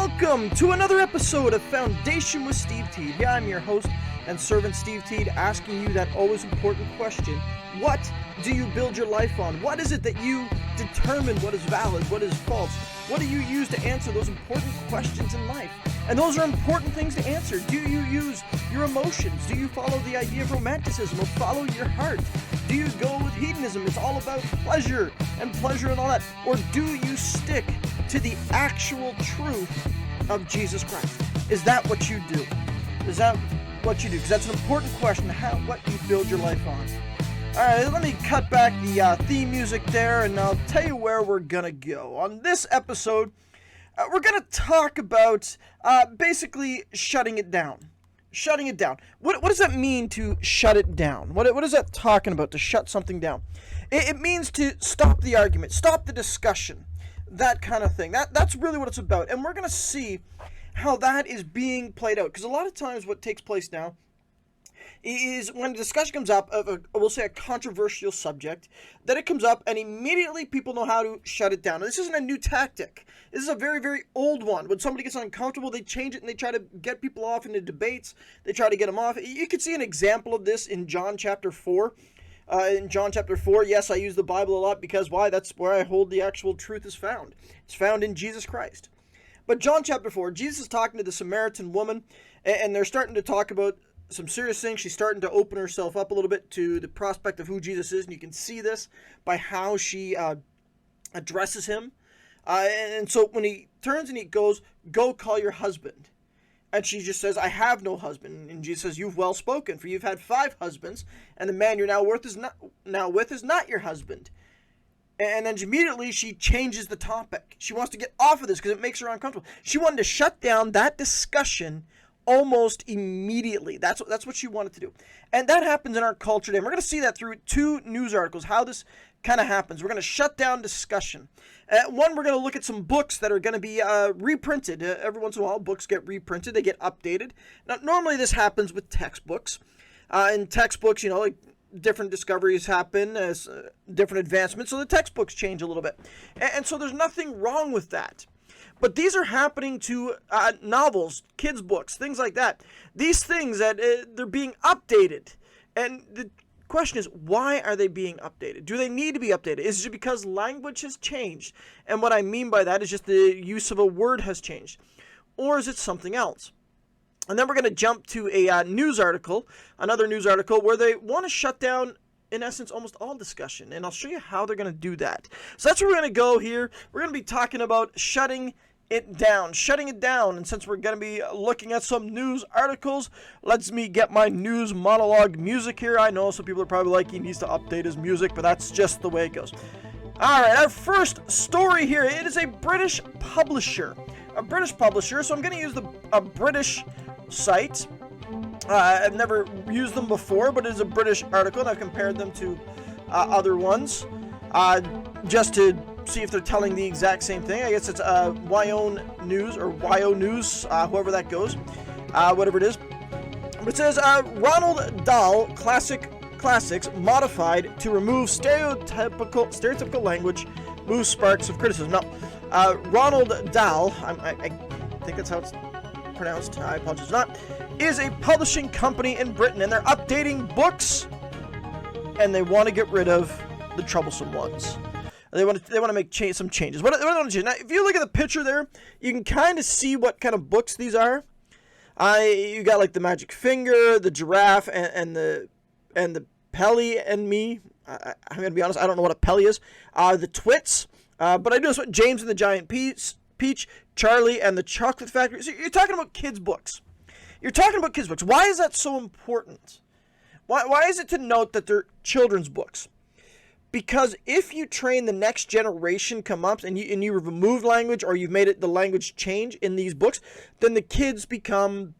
Welcome to another episode of Foundation with Steve Teed. Yeah, I'm your host and servant Steve Teed, asking you that always important question: what do you build your life on? What is it that you determine what is valid, what is false? What do you use to answer those important questions in life? And those are important things to answer. Do you use your emotions? Do you follow the idea of romanticism or follow your heart? Do you go with hedonism? It's all about pleasure and all that. Or do you stick to the actual truth of Jesus Christ? Is that what you do? Is that what you do? Because that's an important question, what you build your life on. Alright, let me cut back the theme music there, and I'll tell you where we're gonna go. On this episode, we're gonna talk about basically shutting it down. Shutting it down. What does that mean to shut it down? What is that talking about, to shut something down? It means to stop the argument, stop the discussion, that kind of thing. That's really what it's about. And we're going to see how that is being played out. Because a lot of times what takes place now is when a discussion comes up of, we'll say, a controversial subject, that it comes up and immediately people know how to shut it down. Now, this isn't a new tactic. This is a very, very old one. When somebody gets uncomfortable, they change it and they try to get people off into debates. They try to get them off. You can see an example of this in John chapter 4. In John chapter 4, yes, I use the Bible a lot because why? That's where I hold the actual truth is found. It's found in Jesus Christ. But John chapter 4, Jesus is talking to the Samaritan woman, and they're starting to talk about some serious things. She's starting to open herself up a little bit to the prospect of who Jesus is, and you can see this by how she addresses him. And so when he turns and he goes, "Go call your husband." And she just says, "I have no husband." And Jesus says, "You've well spoken, for you've had 5 husbands, and the man you're now with is not your husband." And then immediately she changes the topic. She wants to get off of this because it makes her uncomfortable. She wanted to shut down that discussion almost immediately. That's what she wanted to do. And that happens in our culture today. And we're going to see that through 2 news articles, how this kind of happens. We're going to shut down discussion. One, we're going to look at some books that are going to be reprinted. Every once in a while, books get reprinted. They get updated. Now, normally this happens with textbooks. In textbooks, like different discoveries happen, as different advancements, so the textbooks change a little bit. And so there's nothing wrong with that. But these are happening to novels, kids' books, things like that. These things that they're being updated. And the question is, why are they being updated? Do they need to be updated? Is it because language has changed? And what I mean by that is just the use of a word has changed. Or is it something else? And then we're going to jump to a news article, another news article, where they want to shut down, in essence, almost all discussion. And I'll show you how they're going to do that. So that's where we're going to go here. We're going to be talking about shutting it down. And since we're going to be looking at some news articles, let me get my news monologue music here. I know some people are probably like, he needs to update his music, but that's just the way it goes. All right, our first story here, it is a British publisher. So I'm going to use a British site. I've never used them before, but it is a British article, and I've compared them to other ones just to see if they're telling the exact same thing. I guess it's YO News, whoever that goes, whatever it is. But it says Ronald Dahl classics modified to remove stereotypical language moves sparks of criticism. Now, Ronald Dahl, I think that's how it's pronounced, I apologize if not, is a publishing company in Britain, and they're updating books, and they want to get rid of the troublesome ones. They want to make some changes. What do they want to do? Now, if you look at the picture there, you can kind of see what kind of books these are. You got like the Magic Finger, the Giraffe, and the Pelly and Me. I'm gonna be honest, I don't know what a Pelly is. The Twits, but I do know what James and the Giant Peach, Charlie and the Chocolate Factory. So you're talking about kids' books. Why is that so important? Why is it to note that they're children's books? Because if you train the next generation come up and you remove language, or you've made it the language change in these books, then the kids become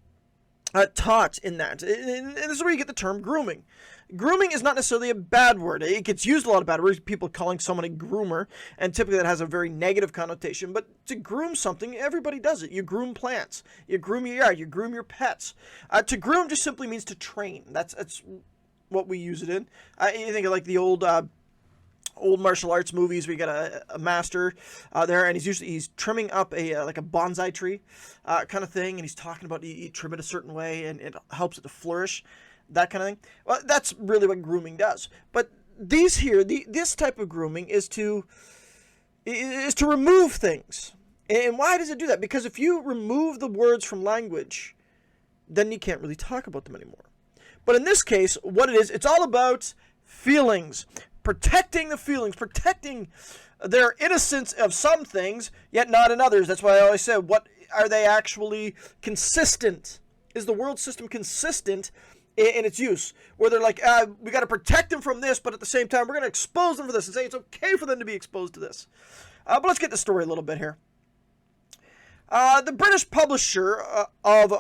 taught in that. And this is where you get the term grooming. Grooming is not necessarily a bad word. It gets used a lot of bad words, people calling someone a groomer, and typically that has a very negative connotation. But to groom something, everybody does it. You groom plants. You groom your yard. You groom your pets. To groom just simply means to train. That's what we use it in. You think of like the old old martial arts movies where you got a master there, and he's trimming up a like a bonsai tree kind of thing, and he's talking about you trim it a certain way and it helps it to flourish, that kind of thing. Well, that's really what grooming does. But this type of grooming is to remove things. And why does it do that? Because if you remove the words from language, then you can't really talk about them anymore. But in this case, what it is, it's all about feelings. Protecting the feelings, protecting their innocence of some things, yet not in others. That's why I always said, what are they actually consistent? Is the world system consistent in its use? Where they're like, we got to protect them from this, but at the same time, we're going to expose them for this and say it's okay for them to be exposed to this. But let's get the story a little bit here. The British publisher of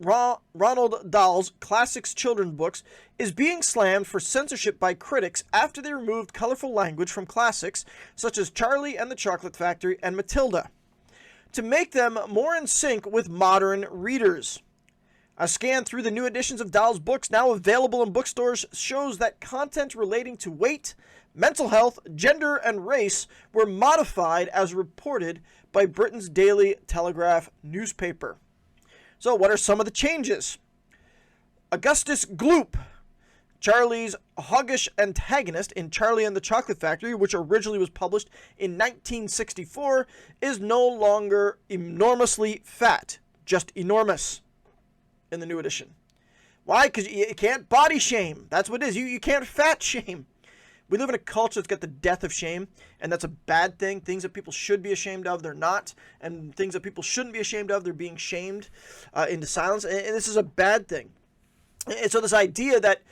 Ronald Dahl's classics children's books is being slammed for censorship by critics after they removed colorful language from classics such as Charlie and the Chocolate Factory and Matilda to make them more in sync with modern readers. A scan through the new editions of Dahl's books now available in bookstores shows that content relating to weight, mental health, gender, and race were modified as reported by Britain's Daily Telegraph newspaper. So what are some of the changes? Augustus Gloop, Charlie's hoggish antagonist in Charlie and the Chocolate Factory, which originally was published in 1964, is no longer enormously fat, just enormous in the new edition. Why? Because you can't body shame. That's what it is. You can't fat shame. We live in a culture that's got the death of shame, and that's a bad thing. Things that people should be ashamed of, they're not. And things that people shouldn't be ashamed of, they're being shamed into silence. And this is a bad thing. And so this idea that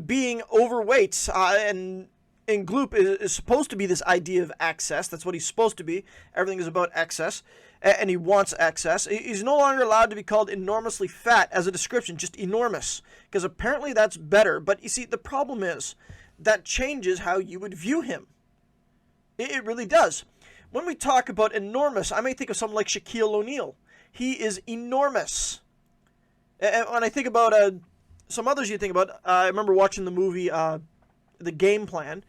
being overweight and in Gloop is supposed to be this idea of excess. That's what he's supposed to be. Everything is about excess, and he wants excess. He's no longer allowed to be called enormously fat as a description, just enormous, because apparently that's better. But you see, the problem is that changes how you would view him. It really does. When we talk about enormous, I may think of someone like Shaquille O'Neal. He is enormous. And when I think about some others you think about, I remember watching the movie The Game Plan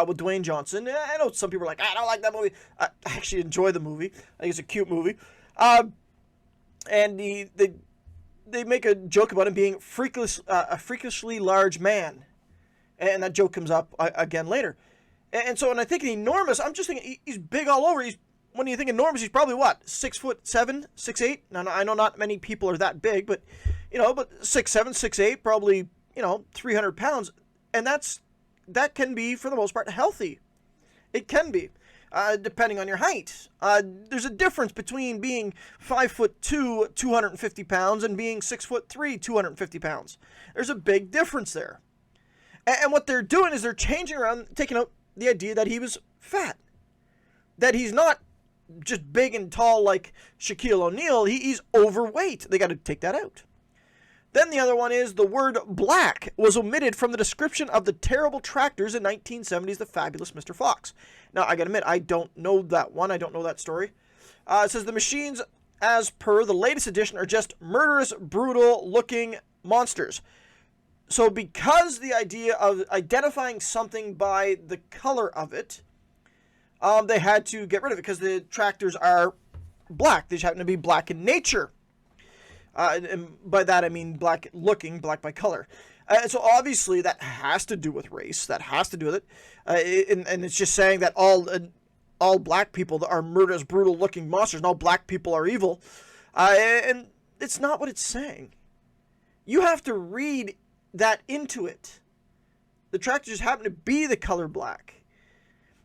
with Dwayne Johnson. I know some people are like, I don't like that movie. I actually enjoy the movie. I think it's a cute movie. And they make a joke about him being a freakishly large man. And that joke comes up again later. And so when I think enormous, I'm just thinking he's big all over. When you think enormous, he's probably what? 6'7", 6'8"? Now, I know not many people are that big, but 6'7", 6'8", probably 300 pounds. And that can be, for the most part, healthy. It can be, depending on your height. There's a difference between being 5'2", 250 pounds, and being 6'3", 250 pounds. There's a big difference there. And what they're doing is they're changing around, taking out the idea that he was fat. That he's not just big and tall like Shaquille O'Neal. He's overweight. They got to take that out. Then the other one is the word black was omitted from the description of the terrible tractors in 1970's The Fabulous Mr. Fox. Now, I got to admit, I don't know that one. I don't know that story. It says the machines, as per the latest edition, are just murderous, brutal-looking monsters. So because the idea of identifying something by the color of it, they had to get rid of it because the tractors are black. They just happen to be black in nature. And by that I mean black looking, black by color. So obviously that has to do with race. That has to do with it. And it's just saying that all black people are murderous, brutal looking monsters and all black people are evil. And it's not what it's saying. You have to read that into it. The tractor just happened to be the color black,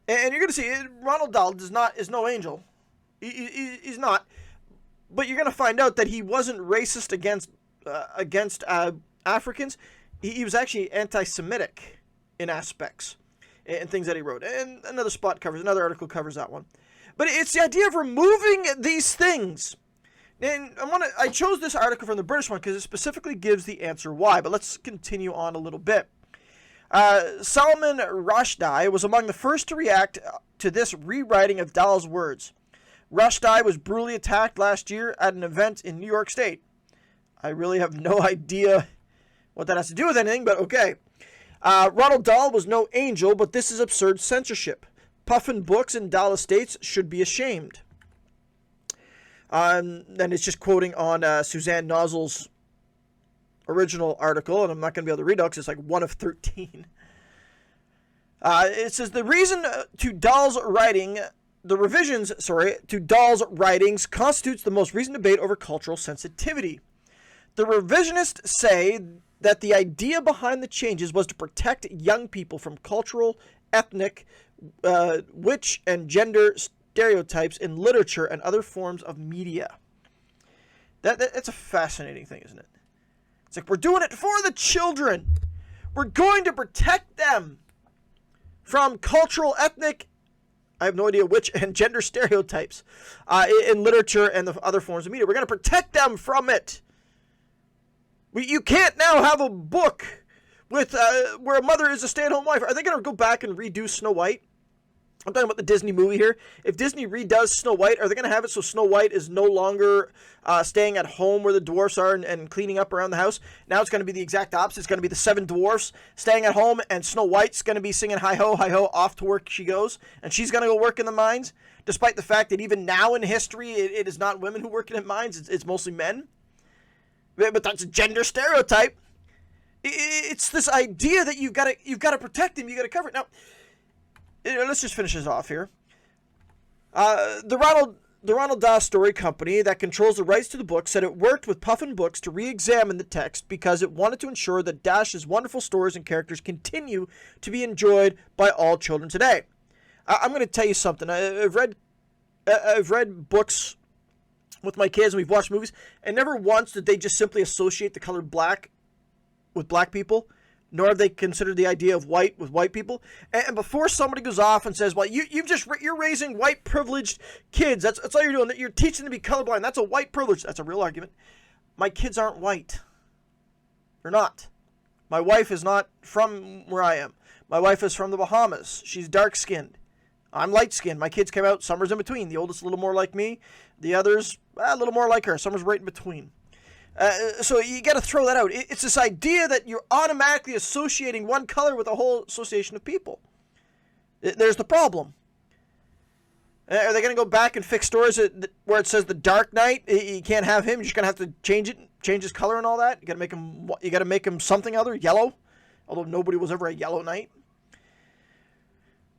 and you're going to see Ronald Dahl is no angel. He's not, but you're going to find out that he wasn't racist against Africans. He was actually anti-Semitic in aspects and things that he wrote. And another article covers that one. But it's the idea of removing these things. And I chose this article from the British one because it specifically gives the answer why. But let's continue on a little bit. Salman Rushdie was among the first to react to this rewriting of Dahl's words. Rushdie was brutally attacked last year at an event in New York State. I really have no idea what that has to do with anything, but okay. Ronald Dahl was no angel, but this is absurd censorship. Puffin Books and Dahl Estates should be ashamed. Then it's just quoting on Suzanne Nozel's original article, and I'm not going to be able to read it because it's like 1 of 13. It says the reason to Dahl's writing, the revisions, to Dahl's writings constitutes the most recent debate over cultural sensitivity. The revisionists say that the idea behind the changes was to protect young people from cultural, ethnic, witch, and gender stereotypes in literature and other forms of media. That's a fascinating thing, isn't it? It's like, we're doing it for the children. We're going to protect them from cultural, ethnic, I have no idea which, and gender stereotypes in literature and the other forms of media. We're going to protect them from it. You can't now have a book with where a mother is a stay-at-home wife. Are they going to go back and redo Snow White? I'm talking about the Disney movie here. If Disney redoes Snow White, are they going to have it so Snow White is no longer staying at home where the dwarfs are and cleaning up around the house? Now it's going to be the exact opposite. It's going to be the 7 dwarfs staying at home, and Snow White's going to be singing hi-ho, hi-ho, off to work she goes. And she's going to go work in the mines, despite the fact that even now in history, it is not women who work in mines. It's mostly men. But that's a gender stereotype. It's this idea that you've got to protect them, you've got to cover it. Now, let's just finish this off here. The Ronald Dahl Story Company that controls the rights to the book said it worked with Puffin Books to re-examine the text because it wanted to ensure that Dash's wonderful stories and characters continue to be enjoyed by all children today. I'm going to tell you something. I've read books with my kids and we've watched movies, and never once did they just simply associate the color black with black people, nor have they considered the idea of white with white people. And before somebody goes off and says, well, you're raising white privileged kids, that's all you're doing, you're teaching them to be colorblind, that's a white privilege. That's a real argument. My kids aren't white. They're not. My wife is not from where I am. My wife is from the Bahamas. She's dark-skinned. I'm light-skinned. My kids came out, summer's in between. The oldest a little more like me. The others, a little more like her. Summer's right in between. So you got to throw that out. It's this idea that you're automatically associating one color with a whole association of people. There's the problem. Are they going to go back and fix stories where it says the Dark Knight? You can't have him. You're just going to have to change his color and all that. You got to make him something other, yellow. Although nobody was ever a yellow knight.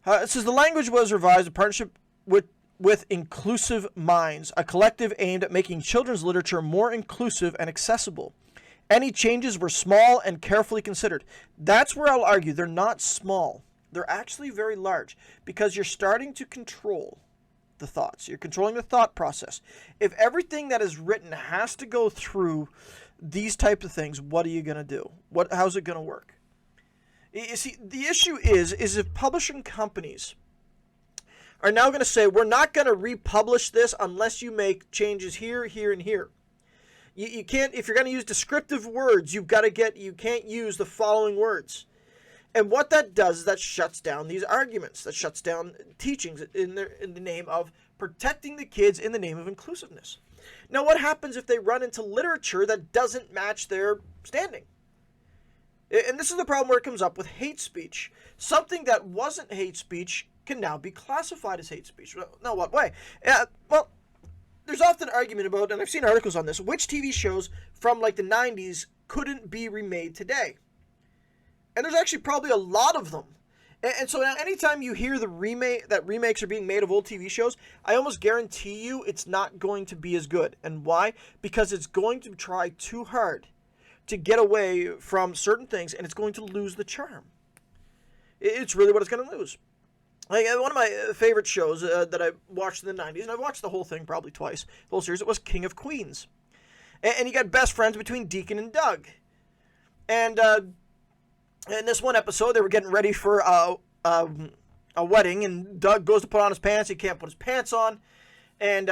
It says the language was revised in partnership with Inclusive Minds, a collective aimed at making children's literature more inclusive and accessible. Any changes were small and carefully considered. That's where I'll argue they're not small. They're actually very large because you're starting to control the thoughts. You're controlling the thought process. If everything that is written has to go through these types of things, what are you going to do? How's it going to work? You see, the issue is if publishing companies are now going to say, we're not going to republish this unless you make changes here, here, and here. You can't, if you're going to use descriptive words, you can't use the following words. And what that does is that shuts down these arguments, that shuts down teachings in the name of protecting the kids, in the name of inclusiveness. Now, what happens if they run into literature that doesn't match their standing? And this is the problem where it comes up with hate speech. Something that wasn't hate speech can now be classified as hate speech. Now, what way? Well, there's often argument about, and I've seen articles on this, which TV shows from like the 90s couldn't be remade today. And there's actually probably a lot of them. And so now anytime you hear that remakes are being made of old TV shows, I almost guarantee you it's not going to be as good. And why? Because it's going to try too hard to get away from certain things, and it's going to lose the charm. It's really what it's going to lose. Like, one of my favorite shows that I watched in the 90s, and I've watched the whole thing probably twice, the whole series, it was King of Queens. And you got best friends between Deacon and Doug. And in this one episode, they were getting ready for a wedding, and Doug goes to put on his pants. He can't put his pants on. And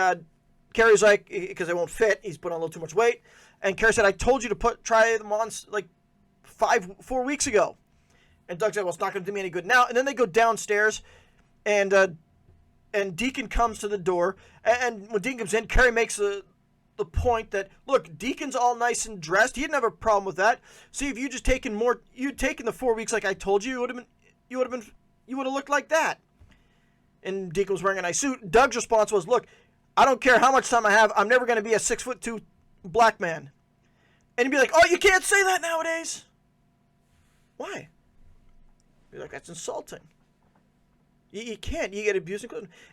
Carrie's like, because they won't fit, he's put on a little too much weight. And Carrie said, I told you to try them on like 4 weeks ago. And Doug said, well, it's not going to do me any good now. And then they go downstairs, and Deacon comes to the door. And when Deacon comes in, Carrie makes the the point that, look, Deacon's all nice and dressed. He didn't have a problem with that. See, if you just you'd taken the 4 weeks like I told you, you would have looked like that. And Deacon was wearing a nice suit. Doug's response was, look, I don't care how much time I have. I'm never going to be a 6'2" black man. And he'd be like, oh, you can't say that nowadays. Why? You're like, that's insulting. You can't. You get abused.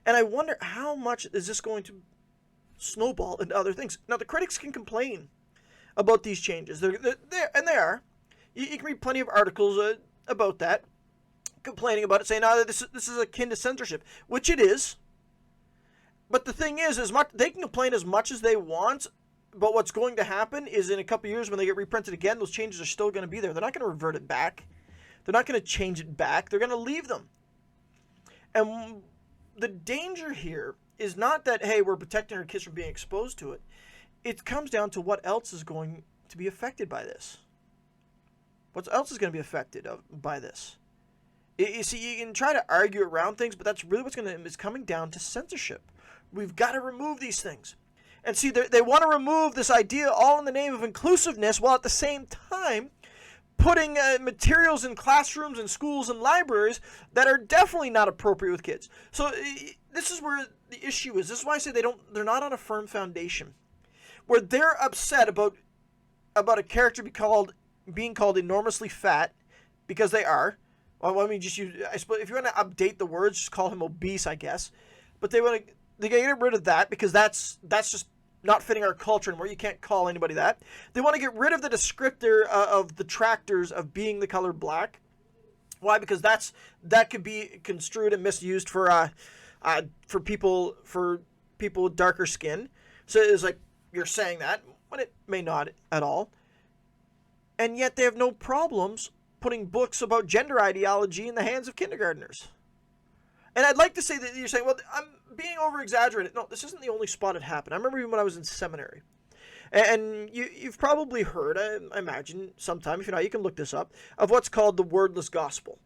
And I wonder how much is this going to snowball into other things. Now, the critics can complain about these changes. They're and they are. You can read plenty of articles about that, complaining about it, saying, "No, this is akin to censorship," which it is. But the thing is, they can complain as much as they want, but what's going to happen is in a couple of years when they get reprinted again, those changes are still going to be there. They're not going to revert it back. They're not going to change it back. They're going to leave them. And the danger here is not that, hey, we're protecting our kids from being exposed to it. It comes down to what else is going to be affected by this. What else is going to be affected by this? You see, you can try to argue around things, but that's really it's coming down to censorship. We've got to remove these things. And see, they want to remove this idea all in the name of inclusiveness, while at the same time putting materials in classrooms and schools and libraries that are definitely not appropriate with kids. So this is where the issue is. This is why I say they're not on a firm foundation. Where they're upset about a character being called enormously fat, because they are. Well, I mean, just use, I suppose if you want to update the words, just call him obese, I guess. But they get rid of that because that's just not fitting our culture anymore. You can't call anybody that. They want to get rid of the descriptor of the detractors of being the color black. Why? Because that could be construed and misused for people with darker skin. So it's like you're saying that, but it may not at all. And yet they have no problems putting books about gender ideology in the hands of kindergartners. And I'd like to say that you're saying, well, I'm being over-exaggerated. No, this isn't the only spot it happened. I remember even when I was in seminary. And you've probably heard, I imagine, sometime, if you're not, you can look this up, of what's called the wordless gospel.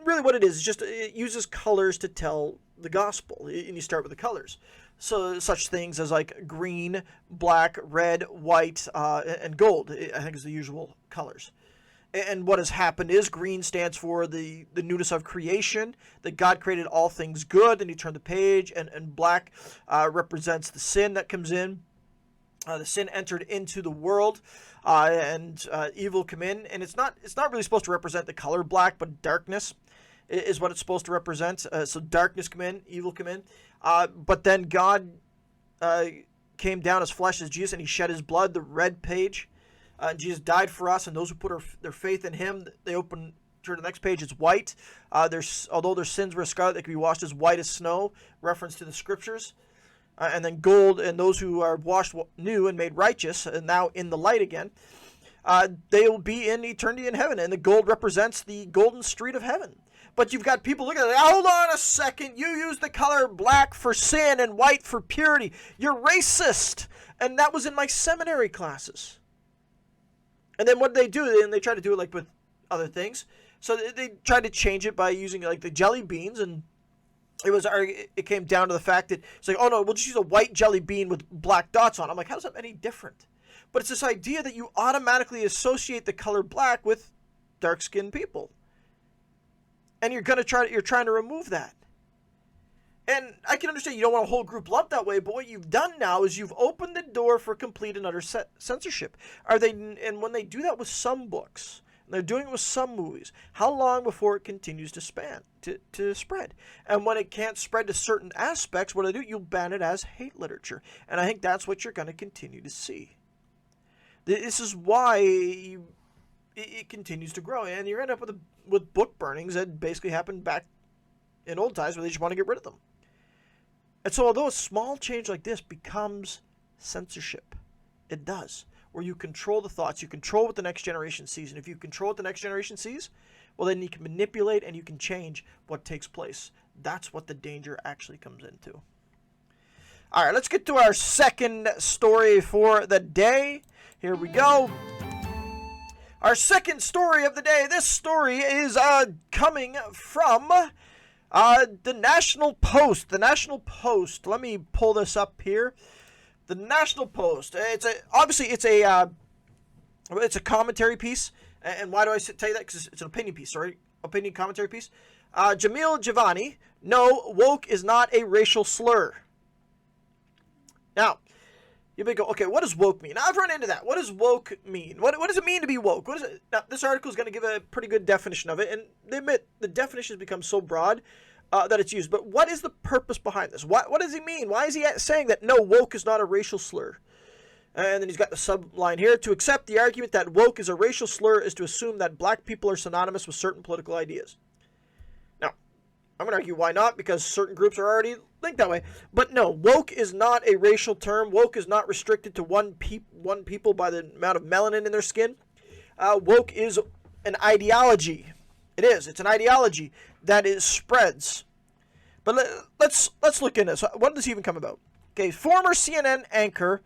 Really what it is just it uses colors to tell the gospel. And you start with the colors. So such things as like green, black, red, white, and gold, I think is the usual colors. And what has happened is green stands for the newness of creation, that God created all things good, and you turn the page, and black represents the sin that comes in. The sin entered into the world, and evil come in, and it's not really supposed to represent the color black, but darkness is what it's supposed to represent. So darkness come in, evil come in, but then God came down as flesh as Jesus, and he shed his blood, the red page. Jesus died for us, and those who put their faith in him, they open to the next page. It's white. Although their sins were scarlet, they can be washed as white as snow. Reference to the scriptures. And then gold, and those who are washed new and made righteous, and now in the light again, they will be in eternity in heaven. And the gold represents the golden street of heaven. But you've got people looking at it. Hold on a second. You use the color black for sin and white for purity. You're racist. And that was in my seminary classes. And then what they do, and they try to do it like with other things. So they tried to change it by using like the jelly beans, and it came down to the fact that it's like, oh no, we'll just use a white jelly bean with black dots on. I'm like, how's that any different? But it's this idea that you automatically associate the color black with dark-skinned people, and you're trying to remove that. And I can understand you don't want a whole group lumped that way, but what you've done now is you've opened the door for complete and utter censorship. And when they do that with some books, and they're doing it with some movies, how long before it continues to spread? And when it can't spread to certain aspects, what do? You'll ban it as hate literature. And I think that's what you're going to continue to see. This is why it continues to grow, and you end up with book burnings that basically happened back in old times where they just want to get rid of them. And so although a small change like this becomes censorship, it does, where you control the thoughts, you control what the next generation sees. And if you control what the next generation sees, well, then you can manipulate and you can change what takes place. That's what the danger actually comes into. All right, let's get to our second story for the day. Here we go. Our second story of the day. This story is coming from the National Post. The National Post. Let me pull this up here. The National Post. It's a commentary piece. And why do I tell you that? Because it's an opinion piece, sorry. Opinion commentary piece. Jamil Javani, no, woke is not a racial slur. Now, you may go, okay, what does woke mean? Now, I've run into that. What does woke mean? What does it mean to be woke? What is it? Now, this article is going to give a pretty good definition of it, and they admit the definition has become so broad that it's used. But what is the purpose behind this? What does he mean? Why is he saying that, no, woke is not a racial slur? And then he's got the subline here. To accept the argument that woke is a racial slur is to assume that black people are synonymous with certain political ideas. Now, I'm going to argue why not, because certain groups are already linked that way. But no, woke is not a racial term. Woke is not restricted to one people by the amount of melanin in their skin. Woke is an ideology. It is. It's an ideology that spreads. But let's look into this. What does this even come about? Okay, former CNN anchor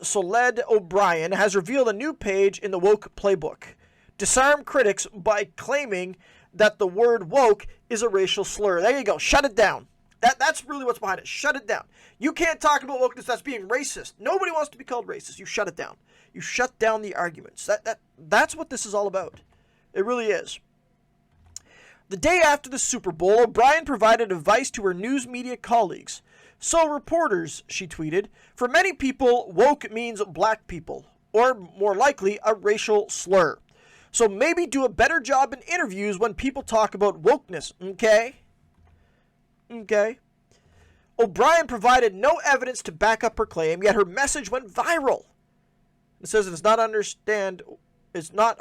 Soled O'Brien has revealed a new page in the woke playbook. Disarm critics by claiming that the word woke is a racial slur. There you go. Shut it down. That's really what's behind it. Shut it down. You can't talk about wokeness. That's being racist. Nobody wants to be called racist. You shut it down. You shut down the arguments. That's what this is all about. It really is. The day after the Super Bowl, O'Brien provided advice to her news media colleagues. So reporters, she tweeted, for many people, woke means black people, or more likely, a racial slur. So maybe do a better job in interviews when people talk about wokeness, okay? Okay. O'Brien provided no evidence to back up her claim, yet her message went viral. It says it's not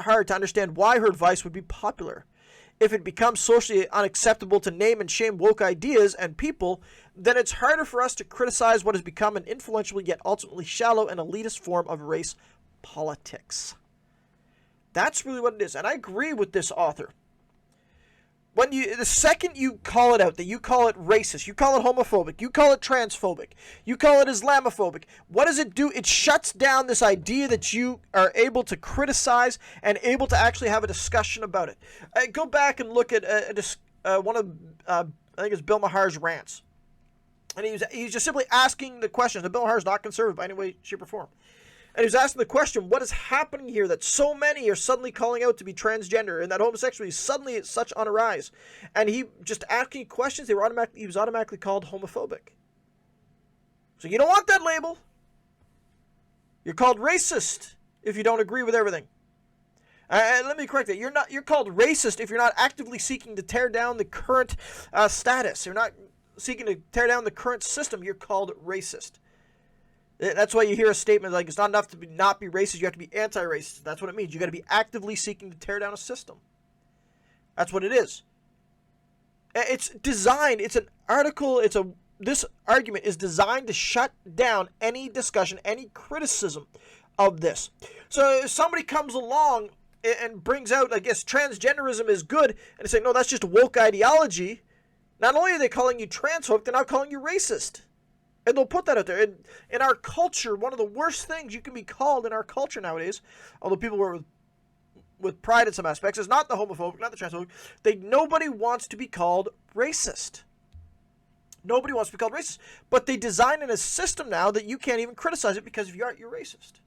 hard to understand why her advice would be popular. If it becomes socially unacceptable to name and shame woke ideas and people, then it's harder for us to criticize what has become an influential yet ultimately shallow and elitist form of race politics. That's really what it is. And I agree with this author. The second you call it out, that you call it racist, you call it homophobic, you call it transphobic, you call it Islamophobic, what does it do? It shuts down this idea that you are able to criticize and able to actually have a discussion about it. Go back and look at one of, I think it's Bill Maher's rants. And he's just simply asking the questions. And Bill Maher is not conservative by any way, shape, or form. And he was asking the question, what is happening here that so many are suddenly calling out to be transgender and that homosexuality is suddenly such on a rise? And he just asking questions, he was automatically called homophobic. So you don't want that label. You're called racist if you don't agree with everything. And let me correct that. You're called racist if you're not actively seeking to tear down the current status. You're not seeking to tear down the current system. You're called racist. That's why you hear a statement like it's not enough to not be racist, you have to be anti-racist. That's what it means. You got to be actively seeking to tear down a system. That's what it is. It's designed, it's an article, this argument is designed to shut down any discussion, any criticism of this. So if somebody comes along and brings out, I guess, transgenderism is good, and they say, no, that's just woke ideology, not only are they calling you transphobic, they're now calling you racist. And they'll put that out there. In our culture, one of the worst things you can be called in our culture nowadays, although people were with pride in some aspects, is not the homophobic, not the transphobic. Nobody wants to be called racist. Nobody wants to be called racist. But they design in a system now that you can't even criticize it because if you aren't, you're racist.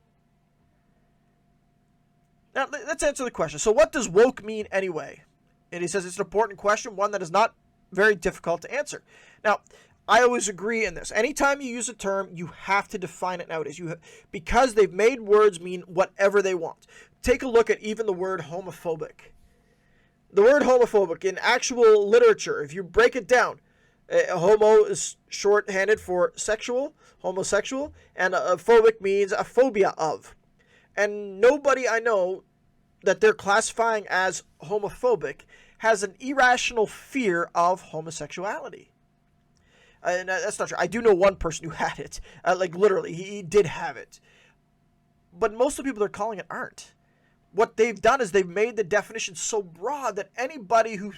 Now, let's answer the question. So what does woke mean anyway? And he says it's an important question, one that is not very difficult to answer. Now, I always agree in this. Anytime you use a term, you have to define it nowadays. Because they've made words mean whatever they want. Take a look at even the word homophobic. The word homophobic in actual literature, if you break it down, homo is shorthanded for sexual, homosexual, and phobic means a phobia of. And nobody I know that they're classifying as homophobic has an irrational fear of homosexuality. And that's not true. I do know one person who had it. Like literally, he did have it. But most of the people they're calling it aren't. What they've done is they've made the definition so broad that anybody who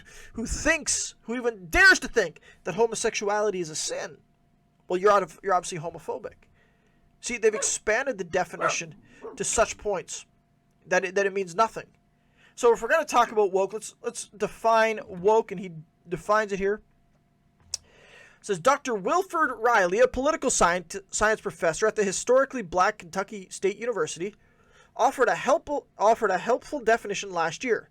thinks, who even dares to think that homosexuality is a sin, well, you're obviously homophobic. See, they've expanded the definition to such points that it means nothing. So if we're going to talk about woke, let's define woke, and he defines it here. It says Dr. Wilford Riley, a political science professor at the historically black Kentucky State University, offered a helpful definition last year.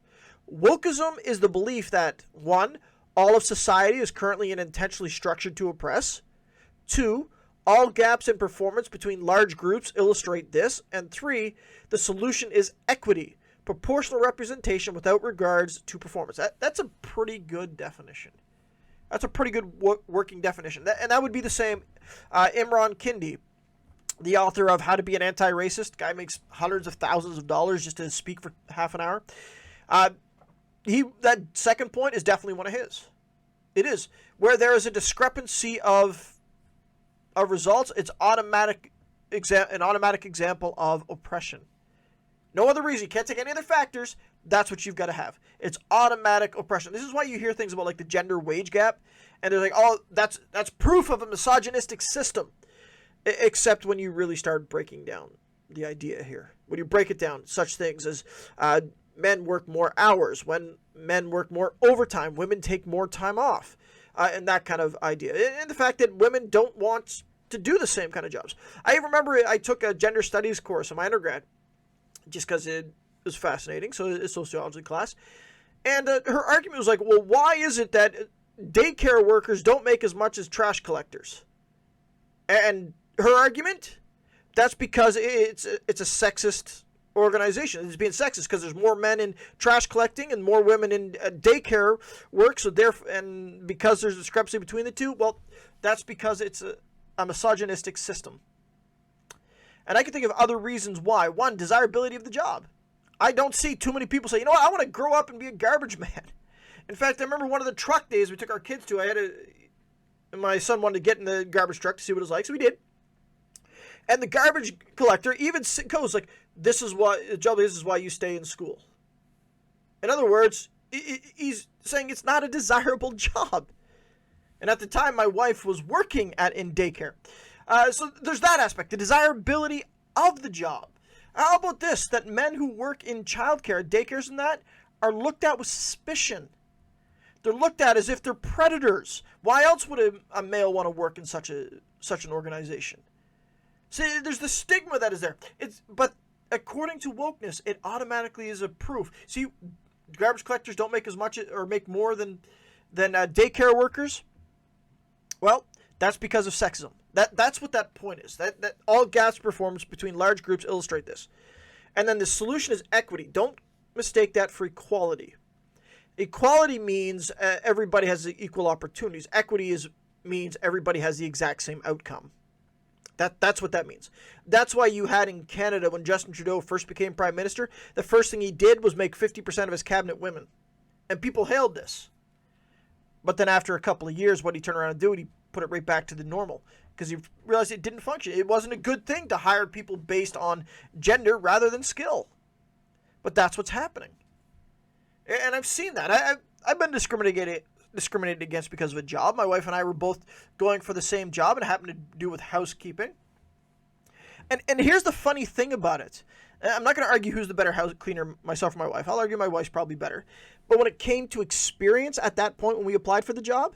Wokeism is the belief that 1. All of society is currently and intentionally structured to oppress. 2. All gaps in performance between large groups illustrate this. And 3. The solution is equity, proportional representation without regards to performance. That's a pretty good definition. That's a pretty good working definition. And that would be the same. Imran Kindi, the author of How to Be an Anti-Racist, guy makes hundreds of thousands of dollars just to speak for half an hour. That second point is definitely one of his. It is. Where there is a discrepancy of results, it's an automatic example of oppression. No other reason. You can't take any other factors. That's what you've got to have. It's automatic oppression. This is why you hear things about like the gender wage gap, and they're like, oh, that's proof of a misogynistic system. Except when you really start breaking down the idea here. When you break it down, such things as men work more hours, when men work more overtime, women take more time off, and that kind of idea. And the fact that women don't want to do the same kind of jobs. I remember I took a gender studies course in my undergrad, just because it was fascinating, so it's a sociology class. And her argument was like, well, why is it that daycare workers don't make as much as trash collectors? And her argument, that's because it's a sexist organization. It's being sexist because there's more men in trash collecting and more women in daycare work. So and because there's a discrepancy between the two, well, that's because it's a misogynistic system. And I can think of other reasons why. 1, desirability of the job. I don't see too many people say, you know what, I want to grow up and be a garbage man. In fact, I remember one of the truck days we took our kids to, my son wanted to get in the garbage truck to see what it was like, so we did. And the garbage collector even goes like, this is why you stay in school. In other words, he's saying it's not a desirable job. And at the time, my wife was working in daycare. So there's that aspect, the desirability of the job. How about this, that men who work in childcare, daycares and that, are looked at with suspicion. They're looked at as if they're predators. Why else would a male want to work in such an organization? See, there's the stigma that is there. But according to wokeness, it automatically is a proof. See, garbage collectors don't make as much or make more than daycare workers. Well, that's because of sexism. That's what that point is. That all gaps performance between large groups illustrate this. And then the solution is equity. Don't mistake that for equality. Equality means everybody has equal opportunities. Equity means everybody has the exact same outcome. That's what that means. That's why you had in Canada, when Justin Trudeau first became Prime Minister, the first thing he did was make 50% of his cabinet women. And people hailed this. But then after a couple of years, what he turned around and did, he put it right back to the normal. Because he realized it didn't function. It wasn't a good thing to hire people based on gender rather than skill. But that's what's happening. And I've seen that. I've been discriminated against because of a job. My wife and I were both going for the same job, and it happened to do with housekeeping. And here's the funny thing about it. I'm not going to argue who's the better house cleaner, myself or my wife. I'll argue my wife's probably better. But when it came to experience at that point when we applied for the job,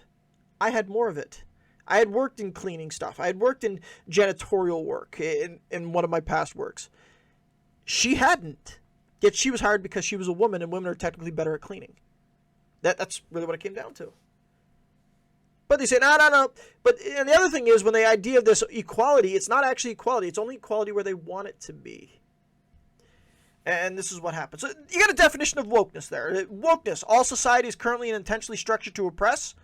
I had more of it. I had worked in cleaning stuff. I had worked in janitorial work in one of my past works. She hadn't. Yet she was hired because she was a woman, and women are technically better at cleaning. That's really what it came down to. But they say, no. But and the other thing is, when the idea of this equality, it's not actually equality. It's only equality where they want it to be. And this is what happens. So you got a definition of wokeness there. Wokeness, all society is currently and intentionally structured to oppress.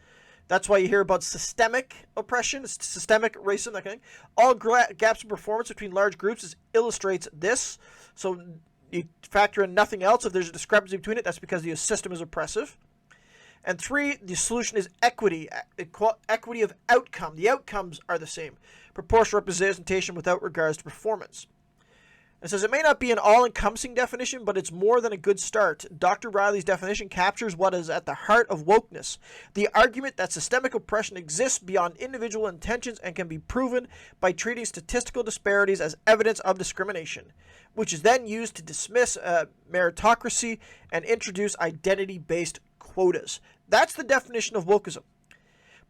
That's why you hear about systemic oppression, systemic racism, that kind of thing. All gaps in performance between large groups illustrates this. So you factor in nothing else. If there's a discrepancy between it, that's because the system is oppressive. And 3, the solution is equity, equity of outcome. The outcomes are the same. Proportional representation without regards to performance. It says it may not be an all-encompassing definition, but it's more than a good start. Dr. Riley's definition captures what is at the heart of wokeness, the argument that systemic oppression exists beyond individual intentions and can be proven by treating statistical disparities as evidence of discrimination, which is then used to dismiss meritocracy and introduce identity-based quotas. That's the definition of wokeism.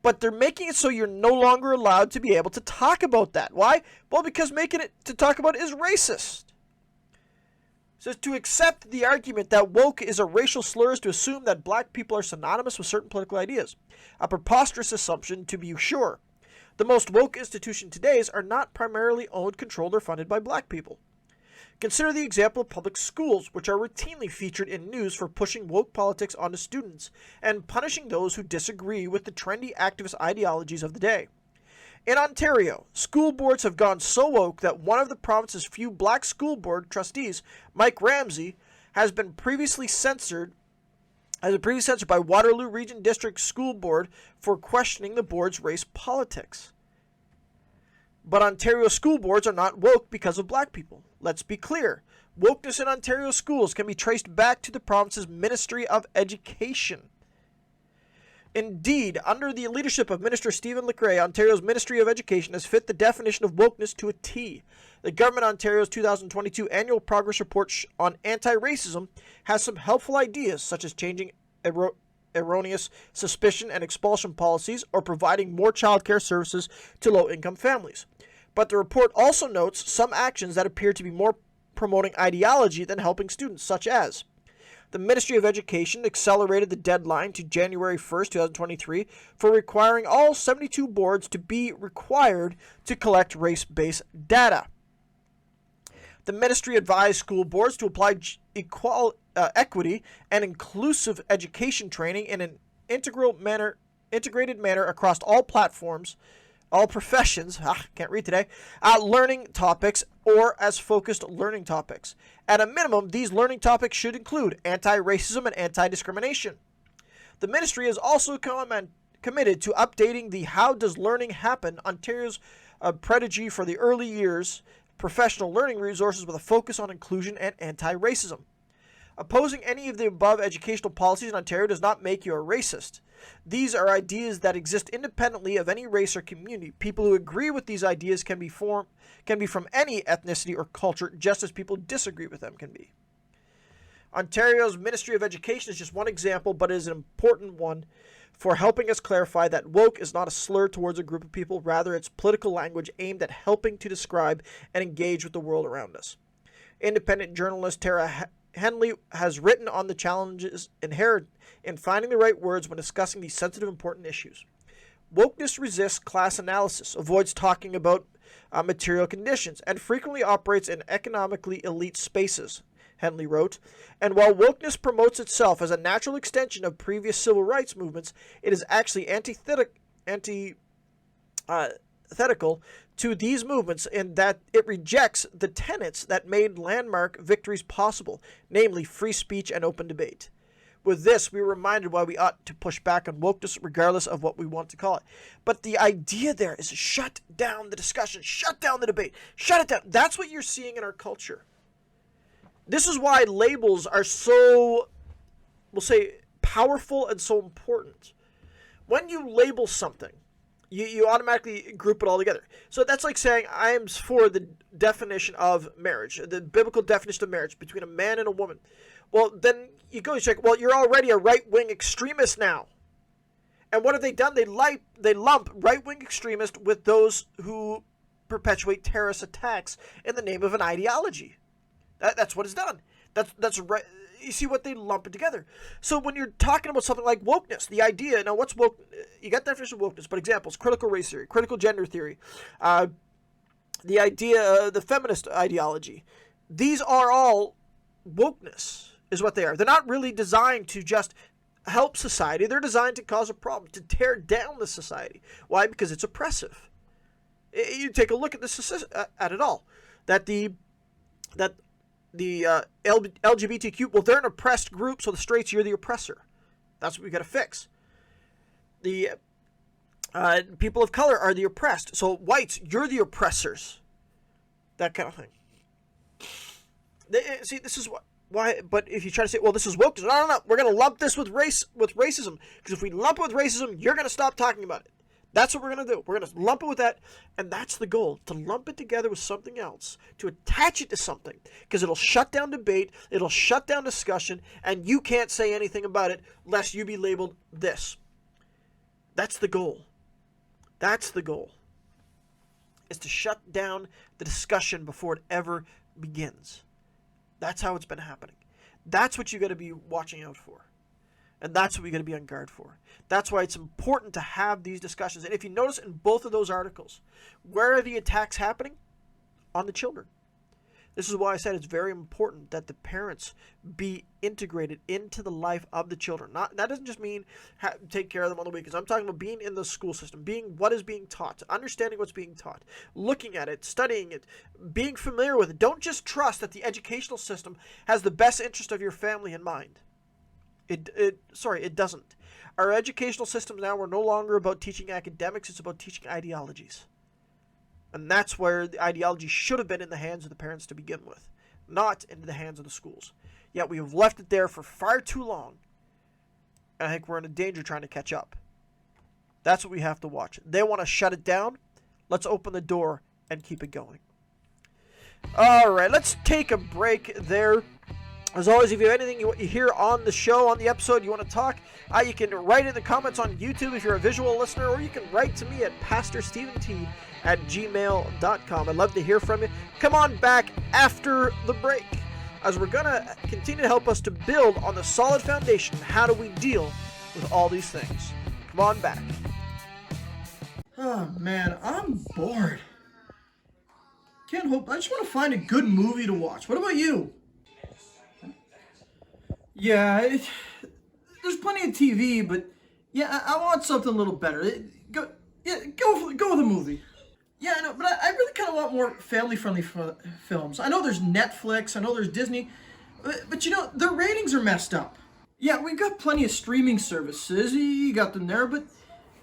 But they're making it so you're no longer allowed to be able to talk about that. Why? Well, because making it to talk about it is racist. So to accept the argument that woke is a racial slur is to assume that black people are synonymous with certain political ideas. A preposterous assumption, to be sure. The most woke institutions today are not primarily owned, controlled, or funded by black people. Consider the example of public schools, which are routinely featured in news for pushing woke politics onto students and punishing those who disagree with the trendy activist ideologies of the day. In Ontario, school boards have gone so woke that one of the province's few black school board trustees, Mike Ramsey, has been previously censored by Waterloo Region District School Board for questioning the board's race politics. But Ontario school boards are not woke because of black people. Let's be clear. Wokeness in Ontario schools can be traced back to the province's Ministry of Education. Indeed, under the leadership of Minister Stephen Lecrae, Ontario's Ministry of Education has fit the definition of wokeness to a T. The Government of Ontario's 2022 Annual Progress Report on Anti-Racism has some helpful ideas, such as changing erroneous suspicion and expulsion policies or providing more childcare services to low-income families. But the report also notes some actions that appear to be more promoting ideology than helping students, such as the Ministry of Education accelerated the deadline to January 1st, 2023 for requiring all 72 boards to be required to collect race-based data. The ministry advised school boards to apply equity and inclusive education training in an integrated manner across all platforms, all professions, can't read today, learning topics or as focused learning topics. At a minimum, these learning topics should include anti-racism and anti-discrimination. The ministry is also committed to updating the How Does Learning Happen, Ontario's pedagogy for the early years, professional learning resources with a focus on inclusion and anti-racism. Opposing any of the above educational policies in Ontario does not make you a racist. These are ideas that exist independently of any race or community. People who agree with these ideas can be from any ethnicity or culture, just as people who disagree with them can be. Ontario's Ministry of Education is just one example, but it is an important one for helping us clarify that woke is not a slur towards a group of people, rather it's political language aimed at helping to describe and engage with the world around us. Independent journalist Tara Henley has written on the challenges inherent in finding the right words when discussing these sensitive, important issues. Wokeness resists class analysis, avoids talking about material conditions, and frequently operates in economically elite spaces, Henley wrote. And while wokeness promotes itself as a natural extension of previous civil rights movements, it is actually antithetical to these movements in that it rejects the tenets that made landmark victories possible, namely free speech and open debate. With this, we are reminded why we ought to push back on wokeness regardless of what we want to call it. But the idea there is to shut down the discussion, shut down the debate, shut it down. That's what you're seeing in our culture. This is why labels are so, we'll say, powerful and so important. When you label something, you automatically group it all together. So that's like saying I am for the definition of marriage, the biblical definition of marriage between a man and a woman. Well, then you go and check, well, you're already a right-wing extremist now. And what have they done? They lump right-wing extremists with those who perpetuate terrorist attacks in the name of an ideology. That's what it's done. That's right. You see what they lump it together. So when you're talking about something like wokeness, the idea, now what's woke? You got the definition of wokeness, but examples, critical race theory, critical gender theory, the idea, the feminist ideology. These are all wokeness, is what they are. They're not really designed to just help society. They're designed to cause a problem, to tear down the society. Why? Because it's oppressive. You take a look at this at it all. That the LGBTQ, well, they're an oppressed group, so the straights, you're the oppressor. That's what we got to fix. The people of color are the oppressed, so whites, you're the oppressors. That kind of thing. See, this is why. But if you try to say, well, this is woke, no, we're going to lump this with racism, because if we lump it with racism, you're going to stop talking about it. That's what we're going to do. We're going to lump it with that, and that's the goal, to lump it together with something else, to attach it to something, because it'll shut down debate, it'll shut down discussion, and you can't say anything about it lest you be labeled this. That's the goal. That's the goal, is to shut down the discussion before it ever begins. That's how it's been happening. That's what you got to be watching out for. And that's what we got to be on guard for. That's why it's important to have these discussions. And if you notice in both of those articles, where are the attacks happening? On the children. This is why I said it's very important that the parents be integrated into the life of the children. That doesn't just mean take care of them on the weekends. I'm talking about being in the school system, being what is being taught, understanding what's being taught, looking at it, studying it, being familiar with it. Don't just trust that the educational system has the best interest of your family in mind. It doesn't. Our educational systems now are no longer about teaching academics, it's about teaching ideologies. And that's where the ideology should have been in the hands of the parents to begin with, not into the hands of the schools. Yet we have left it there for far too long. And I think we're in a danger trying to catch up. That's what we have to watch. They want to shut it down. Let's open the door and keep it going. All right, let's take a break there. As always, if you have anything you hear on the show, on the episode, you want to talk, you can write in the comments on YouTube if you're a visual listener, or you can write to me at pastorstevent@gmail.com. I'd love to hear from you. Come on back after the break, as we're going to continue to help us to build on the solid foundation. How do we deal with all these things? Come on back. Oh, man, I'm bored. Can't hope. I just want to find a good movie to watch. What about you? Yeah, there's plenty of TV, but yeah, I want something a little better. Go with a movie. Yeah, I know, but I really kind of want more family-friendly films. I know there's Netflix, I know there's Disney, but you know, their ratings are messed up. Yeah, we've got plenty of streaming services, you got them there, but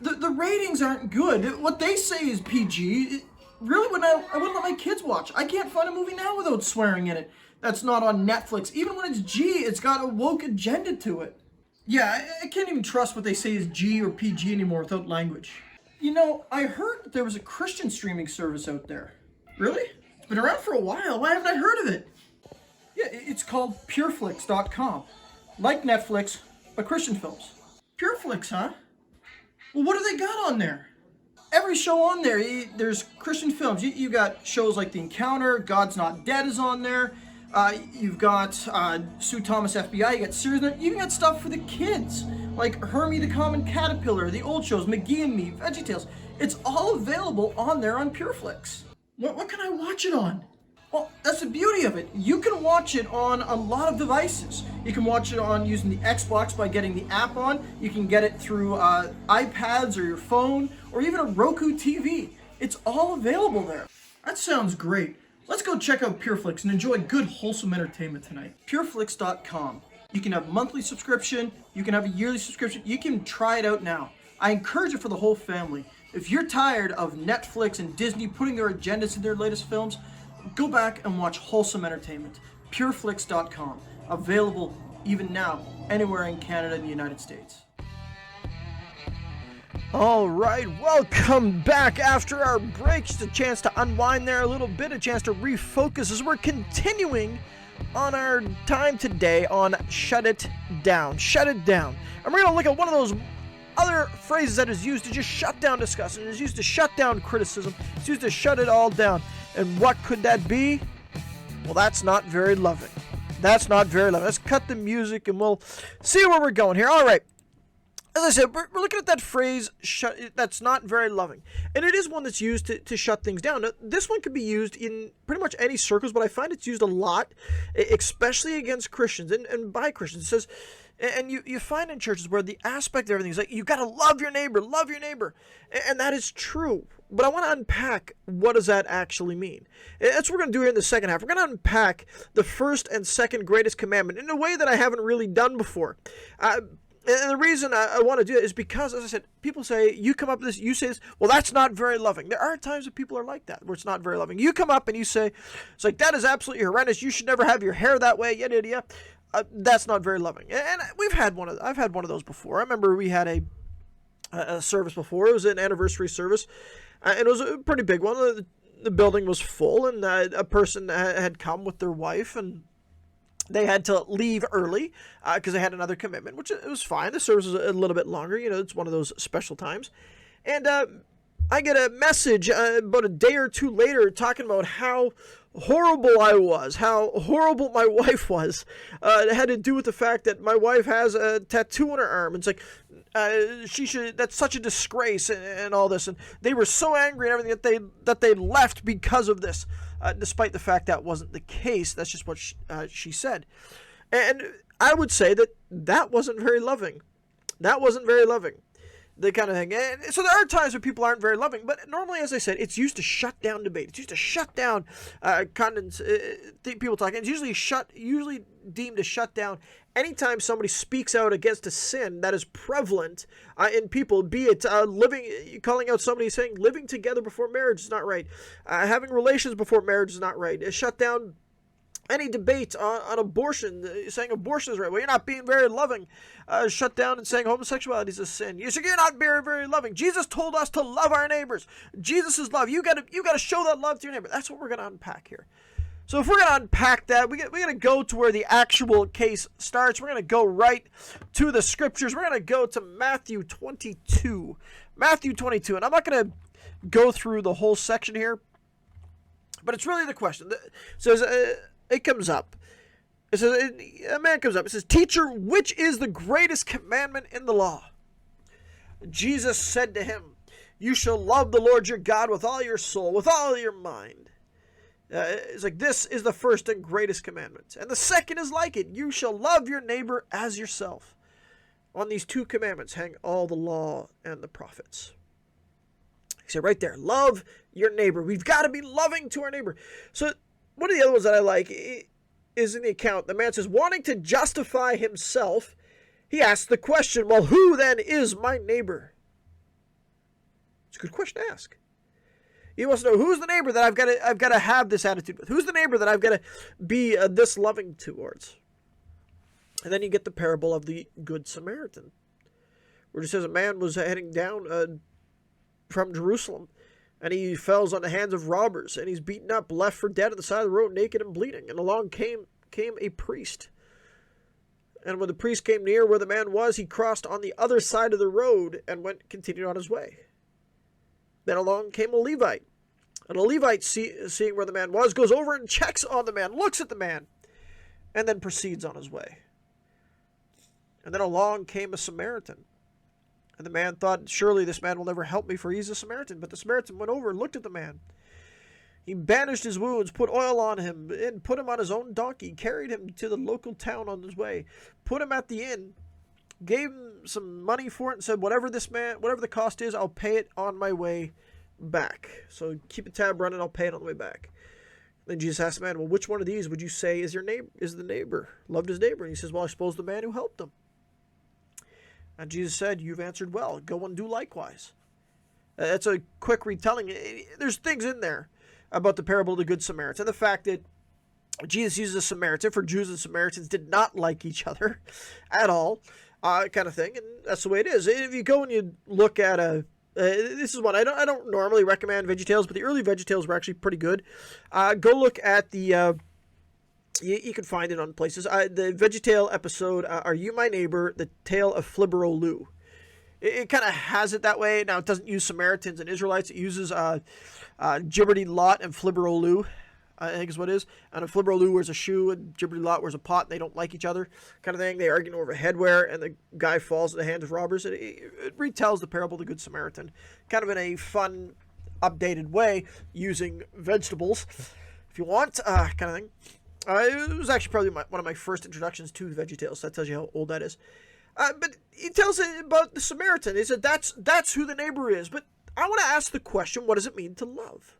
the ratings aren't good. What they say is PG. Really, I wouldn't let my kids watch. I can't find a movie now without swearing in it. That's not on Netflix. Even when it's G, it's got a woke agenda to it. Yeah, I can't even trust what they say is G or PG anymore without language. You know, I heard that there was a Christian streaming service out there. Really? It's been around for a while. Why haven't I heard of it? Yeah, it's called pureflix.com. Like Netflix, but Christian films. Pureflix, huh? Well, what do they got on there? Every show on there, there's Christian films. You got shows like The Encounter, God's Not Dead is on there. You've got Sue Thomas FBI, you got series there. You even got stuff for the kids, like Hermie the Common Caterpillar, the old shows, McGee and Me, VeggieTales. It's all available on there on Pureflix. What can I watch it on? Well, that's the beauty of it. You can watch it on a lot of devices. You can watch it on using the Xbox by getting the app on. You can get it through iPads or your phone, or even a Roku TV. It's all available there. That sounds great. Let's go check out Pureflix and enjoy good, wholesome entertainment tonight. Pureflix.com. You can have a monthly subscription. You can have a yearly subscription. You can try it out now. I encourage it for the whole family. If you're tired of Netflix and Disney putting their agendas in their latest films, go back and watch wholesome entertainment. Pureflix.com. Available even now, anywhere in Canada and the United States. All right, welcome back after our break. Just a chance to unwind there a little bit, a chance to refocus as we're continuing on our time today on Shut It Down. Shut it down. And we're going to look at one of those other phrases that is used to just shut down discussion. It's used to shut down criticism. It's used to shut it all down. And what could that be? Well, that's not very loving. That's not very loving. Let's cut the music and we'll see where we're going here. All right. As I said, we're looking at that phrase, that's not very loving. And it is one that's used to shut things down. Now, this one could be used in pretty much any circles, but I find it's used a lot, especially against Christians and by Christians. It says, and you find in churches where the aspect of everything is like, you got to love your neighbor. And that is true. But I want to unpack, what does that actually mean? That's what we're going to do here in the second half. We're going to unpack the first and second greatest commandment in a way that I haven't really done before. And the reason I want to do it is because, as I said, people say, you come up with this, you say this, well, that's not very loving. There are times that people are like that, where it's not very loving. You come up and you say, it's like, that is absolutely horrendous. You should never have your hair that way, yada, yada, yada. That's not very loving. And I've had one of those before. I remember we had a service before. It was an anniversary service, and it was a pretty big one. The building was full, and a person had come with their wife, and they had to leave early because they had another commitment, which it was fine. The service was a little bit longer. You know, it's one of those special times. And I get a message about a day or two later talking about how horrible I was, how horrible my wife was. It had to do with the fact that my wife has a tattoo on her arm. It's like, that's such a disgrace and all this. And they were so angry and everything that they left because of this, despite the fact that wasn't the case. That's just what she said. And I would say that wasn't very loving. That wasn't very loving. The kind of thing. And so there are times when people aren't very loving, but normally, as I said, it's used to shut down debate. It's used to shut down people talking. It's usually deemed to shut down anytime somebody speaks out against a sin that is prevalent in people, be it calling out somebody saying living together before marriage is not right, having relations before marriage is not right, shut down any debate on abortion, saying abortion is right. Well, you're not being very loving. Shut down and saying homosexuality is a sin. You're not very, very loving. Jesus told us to love our neighbors. Jesus is love. You got to show that love to your neighbor. That's what we're going to unpack here. So if we're going to unpack that, we're going to go to where the actual case starts. We're going to go right to the scriptures. We're going to go to Matthew 22. Matthew 22. And I'm not going to go through the whole section here, but it's really the question. So it comes up. It says, a man comes up. It says, "Teacher, which is the greatest commandment in the law?" Jesus said to him, "You shall love the Lord your God with all your soul, with all your mind." It's like, this is the first and greatest commandment. And the second is like it. You shall love your neighbor as yourself. On these two commandments hang all the law and the prophets. He said right there, love your neighbor. We've got to be loving to our neighbor. So one of the other ones that I like is in the account. The man says, wanting to justify himself, he asks the question, well, who then is my neighbor? It's a good question to ask. He wants to know, who's the neighbor that I've got to have this attitude with? Who's the neighbor that I've got to be this loving towards? And then you get the parable of the Good Samaritan, where it says a man was heading down from Jerusalem, and he falls on the hands of robbers, and he's beaten up, left for dead on the side of the road, naked and bleeding. And along came a priest. And when the priest came near where the man was, he crossed on the other side of the road and continued on his way. Then along came a Levite. And a Levite, seeing where the man was, goes over and checks on the man, looks at the man, and then proceeds on his way. And then along came a Samaritan. And the man thought, surely this man will never help me, for he's a Samaritan. But the Samaritan went over and looked at the man. He bandaged his wounds, put oil on him, and put him on his own donkey, carried him to the local town on his way, put him at the inn, gave him some money for it, and said, whatever the cost is, I'll pay it on my way back. So keep a tab running, I'll pay it on the way back. Then Jesus asked the man, well, which one of these would you say is the neighbor, loved his neighbor? And he says, well, I suppose the man who helped him. And Jesus said, you've answered well. Go and do likewise. That's a quick retelling. There's things in there about the parable of the Good Samaritan. The fact that Jesus uses a Samaritan, for Jews and Samaritans did not like each other at all, kind of thing. And that's the way it is. If you go and you look at this is one, I don't normally recommend VeggieTales, but the early VeggieTales were actually pretty good. Go look at the... You can find it on places. The VeggieTale episode, Are You My Neighbor? The Tale of Flibber Lou. It kind of has it that way. Now, it doesn't use Samaritans and Israelites. It uses Gibberty Lot and Flibber Lou, I think is what it is. And if Flibber Lou wears a shoe and Gibberty Lot wears a pot, and they don't like each other, kind of thing. They argue over headwear, and the guy falls in the hands of robbers. It retells the parable of the Good Samaritan, kind of in a fun, updated way, using vegetables, if you want, kind of thing. It was actually probably one of my first introductions to VeggieTales. So that tells you how old that is. But he tells it about the Samaritan. He said that's who the neighbor is. But I want to ask the question, what does it mean to love?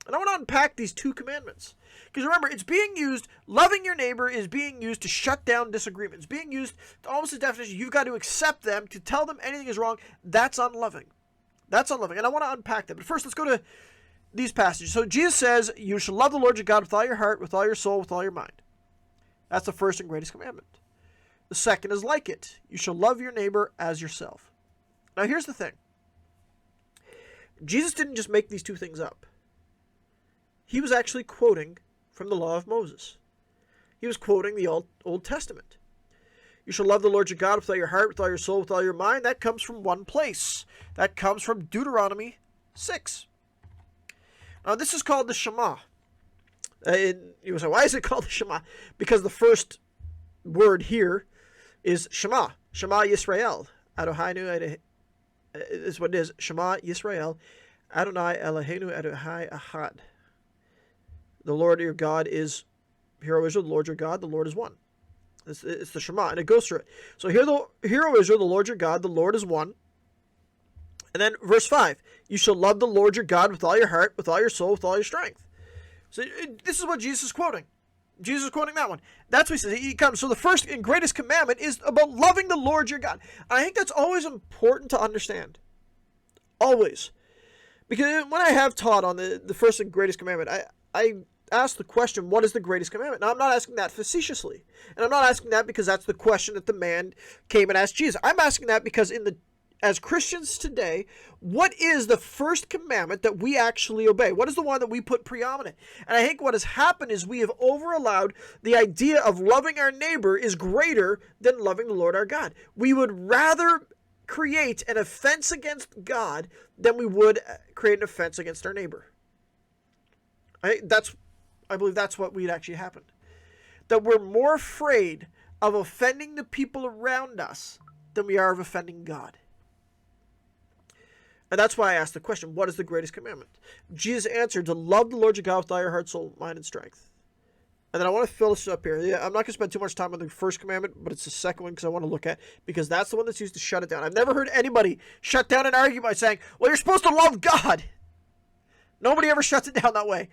And I want to unpack these two commandments. Because remember, it's being used, loving your neighbor is being used to shut down disagreements. Being used, almost as definition, you've got to accept them, to tell them anything is wrong. That's unloving. That's unloving. And I want to unpack that. But first, let's go to these passages. So Jesus says, you shall love the Lord your God with all your heart, with all your soul, with all your mind. That's the first and greatest commandment. The second is like it. You shall love your neighbor as yourself. Now here's the thing. Jesus didn't just make these two things up. He was actually quoting from the law of Moses. He was quoting the Old Testament. You shall love the Lord your God with all your heart, with all your soul, with all your mind. That comes from one place. That comes from Deuteronomy 6. Now, this is called the Shema. You say, why is it called the Shema? Because the first word here is Shema. Shema Yisrael. Adohainu is what it is. Shema Yisrael. Adonai Eloheinu Adonai Ahad. The Lord your God is, hear, O Israel, the Lord your God, the Lord is one. It's the Shema, and it goes through it. So hear, O Israel, the Lord your God, the Lord is one. And then verse 5, you shall love the Lord your God with all your heart, with all your soul, with all your strength. So this is what Jesus is quoting. Jesus is quoting that one. That's what he says. He comes. So the first and greatest commandment is about loving the Lord your God. And I think that's always important to understand. Always. Because when I have taught on the first and greatest commandment, I ask the question, what is the greatest commandment? Now, I'm not asking that facetiously. And I'm not asking that because that's the question that the man came and asked Jesus. I'm asking that because as Christians today, what is the first commandment that we actually obey? What is the one that we put preeminent? And I think what has happened is we have over-allowed the idea of loving our neighbor is greater than loving the Lord our God. We would rather create an offense against God than we would create an offense against our neighbor. I believe that's what would actually happen. That we're more afraid of offending the people around us than we are of offending God. And that's why I asked the question, what is the greatest commandment? Jesus answered, to love the Lord your God with all your heart, soul, mind, and strength. And then I want to fill this up here. Yeah, I'm not going to spend too much time on the first commandment, but it's the second one because I want to look at, because that's the one that's used to shut it down. I've never heard anybody shut down an argument by saying, well, you're supposed to love God. Nobody ever shuts it down that way.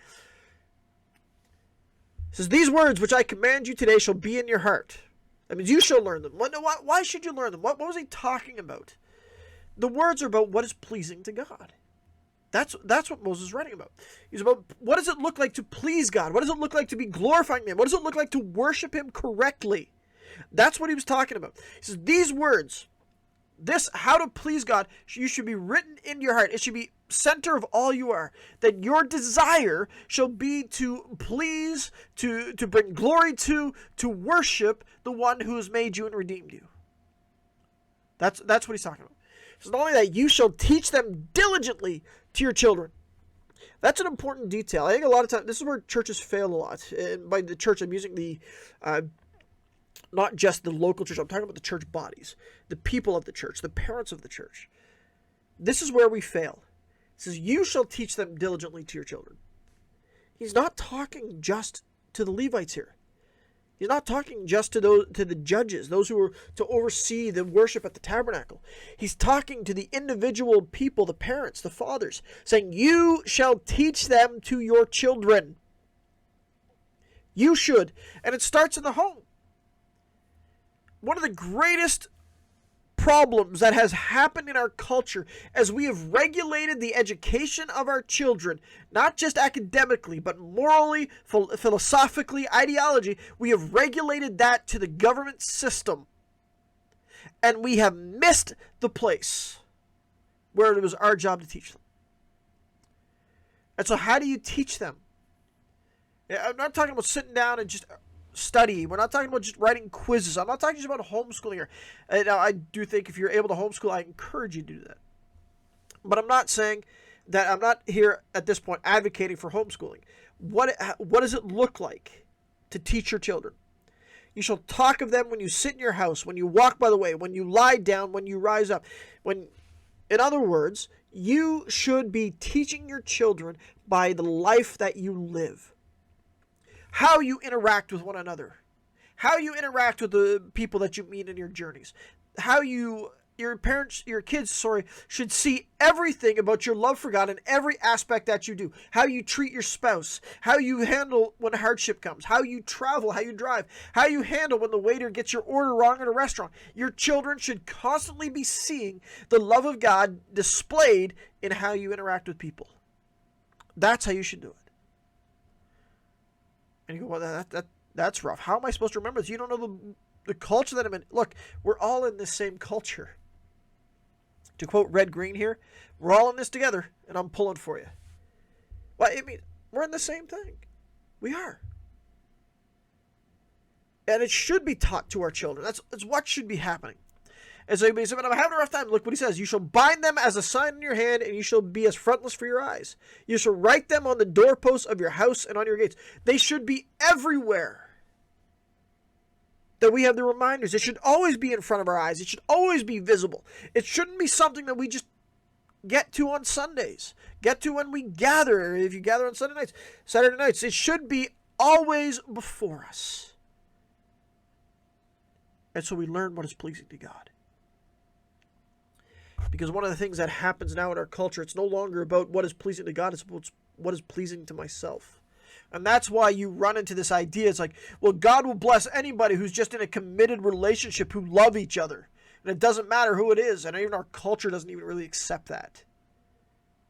It says, these words which I command you today shall be in your heart. That means you shall learn them. Why should you learn them? What was he talking about? The words are about what is pleasing to God. That's what Moses is writing about. He's about what does it look like to please God? What does it look like to be glorifying Him? What does it look like to worship Him correctly? That's what he was talking about. He says, these words, this, how to please God, you should be written in your heart. It should be center of all you are. That your desire shall be to please, to bring glory to worship the one who has made you and redeemed you. That's what he's talking about. So not only that, you shall teach them diligently to your children. That's an important detail. I think a lot of times, this is where churches fail a lot. And by the church, I'm using the, not just the local church, I'm talking about the church bodies, the people of the church, the parents of the church. This is where we fail. It says, you shall teach them diligently to your children. He's not talking just to the Levites here. He's not talking just to the judges, those who are to oversee the worship at the tabernacle. He's talking to the individual people, the parents, the fathers, saying, you shall teach them to your children. You should. And it starts in the home. One of the greatest problems that has happened in our culture as we have regulated the education of our children, not just academically, but morally, philosophically, ideology, we have regulated that to the government system. And we have missed the place where it was our job to teach them. And so how do you teach them? I'm not talking about sitting down and just study. We're not talking about just writing quizzes. I'm not talking just about homeschooling here. Now, I do think if you're able to homeschool, I encourage you to do that. But I'm not saying that, I'm not here at this point advocating for homeschooling. What does it look like to teach your children? You shall talk of them when you sit in your house, when you walk by the way, when you lie down, when you rise up. In other words, you should be teaching your children by the life that you live. How you interact with one another. How you interact with the people that you meet in your journeys. How your kids, should see everything about your love for God in every aspect that you do. How you treat your spouse. How you handle when hardship comes. How you travel, how you drive. How you handle when the waiter gets your order wrong at a restaurant. Your children should constantly be seeing the love of God displayed in how you interact with people. That's how you should do it. And you go, well, that's rough. How am I supposed to remember this? You don't know the culture that I'm in. Look, we're all in this same culture. To quote Red Green here, we're all in this together, and I'm pulling for you. Well, I mean, we're in the same thing. We are. And it should be taught to our children. That's what should be happening. And so he said, but I'm having a rough time. Look what he says. You shall bind them as a sign in your hand, and you shall be as frontless for your eyes. You shall write them on the doorposts of your house and on your gates. They should be everywhere. That we have the reminders. It should always be in front of our eyes. It should always be visible. It shouldn't be something that we just get to on Sundays. Get to when we gather. If you gather on Saturday nights. It should be always before us. And so we learn what is pleasing to God. Because one of the things that happens now in our culture, it's no longer about what is pleasing to God, it's about what is pleasing to myself. And that's why you run into this idea. It's like, well, God will bless anybody who's just in a committed relationship, who love each other. And it doesn't matter who it is. And even our culture doesn't even really accept that.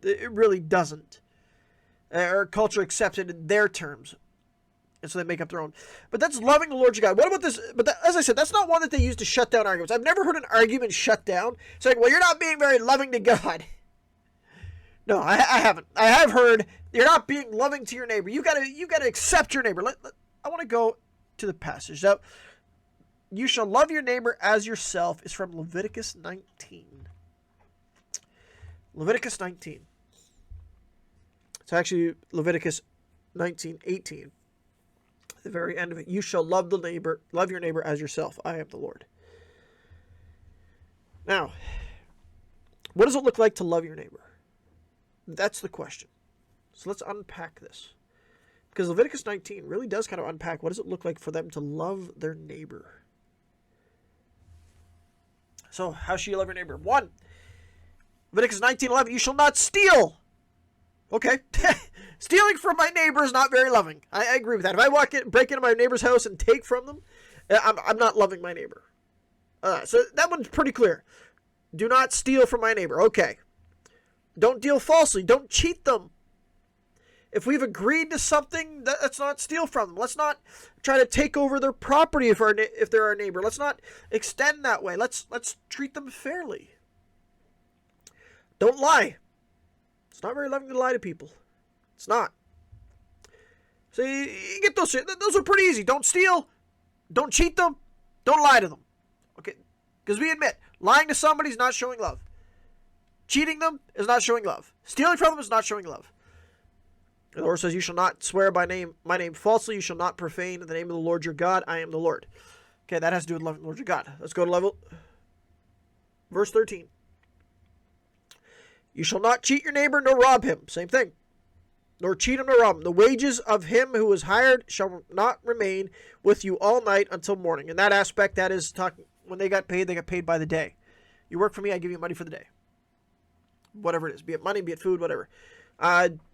It really doesn't. Our culture accepts it in their terms. And so they make up their own. But that's loving the Lord your God. What about this? But that, as I said, that's not one that they use to shut down arguments. I've never heard an argument shut down saying, well, you're not being very loving to God. No, I haven't. I have heard you're not being loving to your neighbor. You gotta accept your neighbor. I want to go to the passage. Now, you shall love your neighbor as yourself is from Leviticus 19. Leviticus 19. It's actually Leviticus 19:18. At the very end of it, you shall love your neighbor as yourself. I am the Lord. Now, what does it look like to love your neighbor? That's the question. So let's unpack this. Because Leviticus 19 really does kind of unpack what does it look like for them to love their neighbor. So how should you love your neighbor? 1, Leviticus 19:11, you shall not steal. Okay. Stealing from my neighbor is not very loving. I agree with that. If I break into my neighbor's house and take from them, I'm not loving my neighbor. So that one's pretty clear. Do not steal from my neighbor. Okay. Don't deal falsely. Don't cheat them. If we've agreed to something, let's not steal from them. Let's not try to take over their property if they're our neighbor. Let's not extend that way. Let's treat them fairly. Don't lie. It's not very loving to lie to people. It's not. So you get those. Those are pretty easy. Don't steal. Don't cheat them. Don't lie to them. Okay? Because we admit, lying to somebody is not showing love. Cheating them is not showing love. Stealing from them is not showing love. The Lord says, you shall not swear by my name falsely. You shall not profane the name of the Lord your God. I am the Lord. Okay, that has to do with loving the Lord your God. Let's go to verse 13. You shall not cheat your neighbor nor rob him. Same thing. Nor cheat him nor rob him. The wages of him who is hired shall not remain with you all night until morning. In that aspect, that is talking when they got paid by the day. You work for me, I give you money for the day. Whatever it is, be it money, be it food, whatever.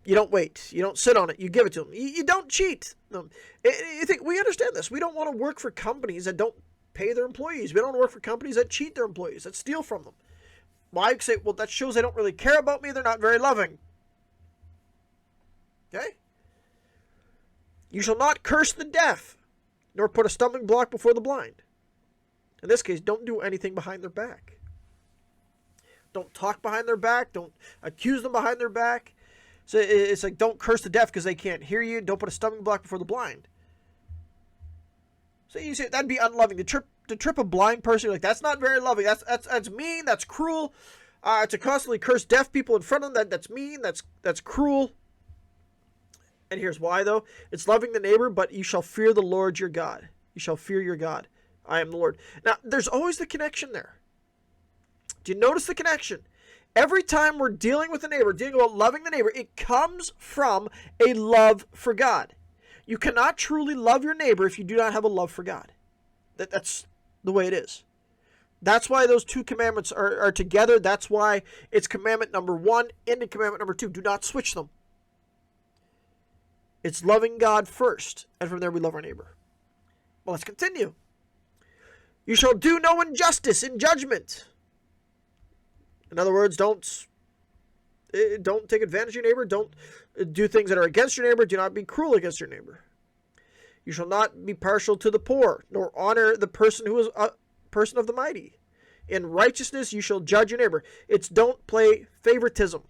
You don't wait. You don't sit on it. You give it to them. You don't cheat them. You think we understand this? We don't want to work for companies that don't pay their employees. We don't want to work for companies that cheat their employees, that steal from them. Why say, well, that shows they don't really care about me. They're not very loving. Okay? You shall not curse the deaf, nor put a stumbling block before the blind. In this case, don't do anything behind their back. Don't talk behind their back. Don't accuse them behind their back. So it's like, don't curse the deaf because they can't hear you. Don't put a stumbling block before the blind. So you say that'd be unloving. To trip a blind person, like, that's not very loving. That's mean. That's cruel. To constantly curse deaf people in front of them, that's mean. That's cruel. And here's why, though. It's loving the neighbor, but you shall fear the Lord your God. You shall fear your God. I am the Lord. Now, there's always the connection there. Do you notice the connection? Every time we're dealing with a neighbor, dealing about loving the neighbor, it comes from a love for God. You cannot truly love your neighbor if you do not have a love for God. That's the way it is. That's why those two commandments are together. That's why it's commandment number 1 into commandment number 2. Do not switch them. It's loving God first, and from there we love our neighbor. Well, let's continue. You shall do no injustice in judgment. In other words, don't take advantage of your neighbor. Don't do things that are against your neighbor. Do not be cruel against your neighbor. You shall not be partial to the poor, nor honor the person who is a person of the mighty. In righteousness you shall judge your neighbor. It's don't play favoritism.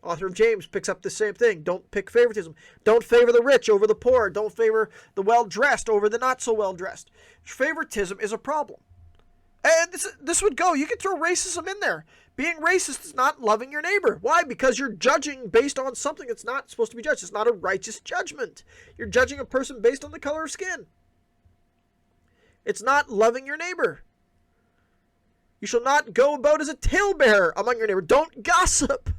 Author of James picks up the same thing. Don't pick favoritism. Don't favor the rich over the poor. Don't favor the well-dressed over the not-so-well-dressed. Favoritism is a problem. And this would go. You could throw racism in there. Being racist is not loving your neighbor. Why? Because you're judging based on something that's not supposed to be judged. It's not a righteous judgment. You're judging a person based on the color of skin. It's not loving your neighbor. You shall not go about as a talebearer among your neighbor. Don't gossip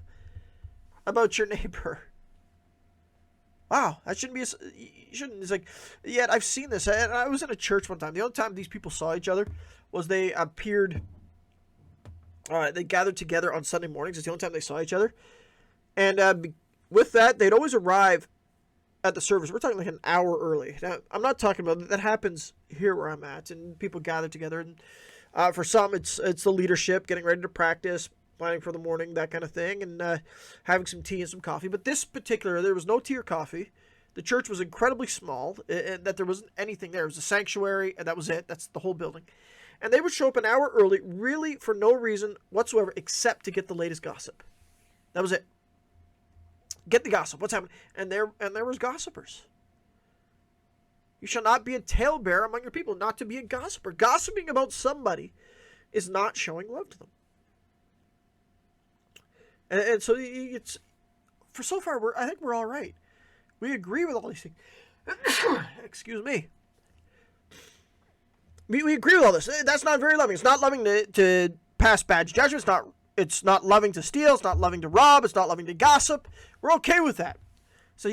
about your neighbor. Wow, that shouldn't be you shouldn't. It's like, yet I've seen this. I was in a church one time. The only time these people saw each other was they appeared. They gathered together on Sunday mornings. It's the only time they saw each other. And with that, they'd always arrive at the service. We're talking like an hour early. Now, I'm not talking about that happens here where I'm at, and people gather together. And for some, it's the leadership getting ready to practice, planning for the morning, that kind of thing, and having some tea and some coffee. But this particular, there was no tea or coffee. The church was incredibly small, and that there wasn't anything there. It was a sanctuary, and that was it. That's the whole building. And they would show up an hour early, really for no reason whatsoever, except to get the latest gossip. That was it. Get the gossip. What's happening? And there was gossipers. You shall not be a talebearer among your people, not to be a gossiper. Gossiping about somebody is not showing love to them. And so it's, for so far, I think we're all right. We agree with all these things. Excuse me. We agree with all this. That's not very loving. It's not loving to pass bad judgment. It's not loving to steal. It's not loving to rob. It's not loving to gossip. We're okay with that. So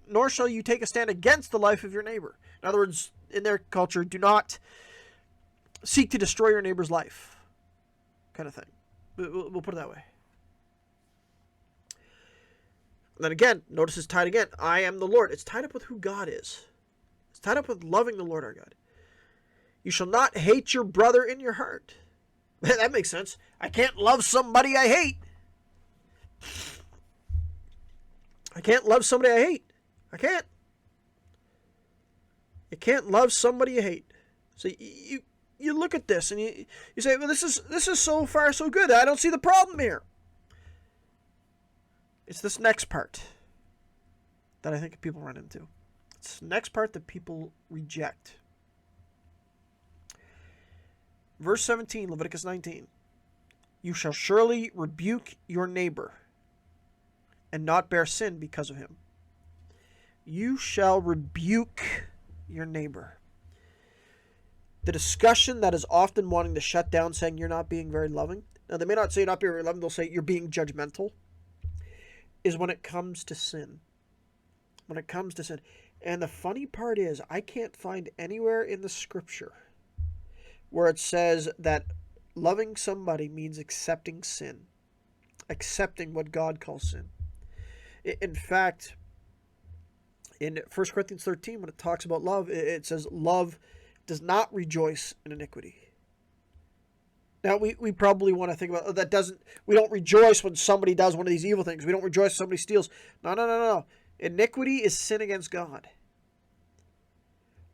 nor shall you take a stand against the life of your neighbor. In other words, in their culture, do not seek to destroy your neighbor's life, kind of thing. We'll put it that way. And then again, notice it's tied again. I am the Lord. It's tied up with who God is. It's tied up with loving the Lord our God. You shall not hate your brother in your heart. That makes sense. I can't love somebody I hate. I can't love somebody I hate. I can't. You can't love somebody you hate. So you look at this and you say, well, this is so far so good. I don't see the problem here. It's this next part that I think people run into. It's the next part that people reject. Verse 17, Leviticus 19. You shall surely rebuke your neighbor and not bear sin because of him. You shall rebuke your neighbor. The discussion that is often wanting to shut down, saying you're not being very loving. Now, they may not say you're not being very loving. They'll say you're being judgmental. Is when it comes to sin. When it comes to sin. And the funny part is, I can't find anywhere in the scripture where it says that loving somebody means accepting sin. Accepting what God calls sin. In fact, in 1 Corinthians 13, when it talks about love, it says love does not rejoice in iniquity. Now, we probably want to think about, we don't rejoice when somebody does one of these evil things. We don't rejoice when somebody steals. No. Iniquity is sin against God.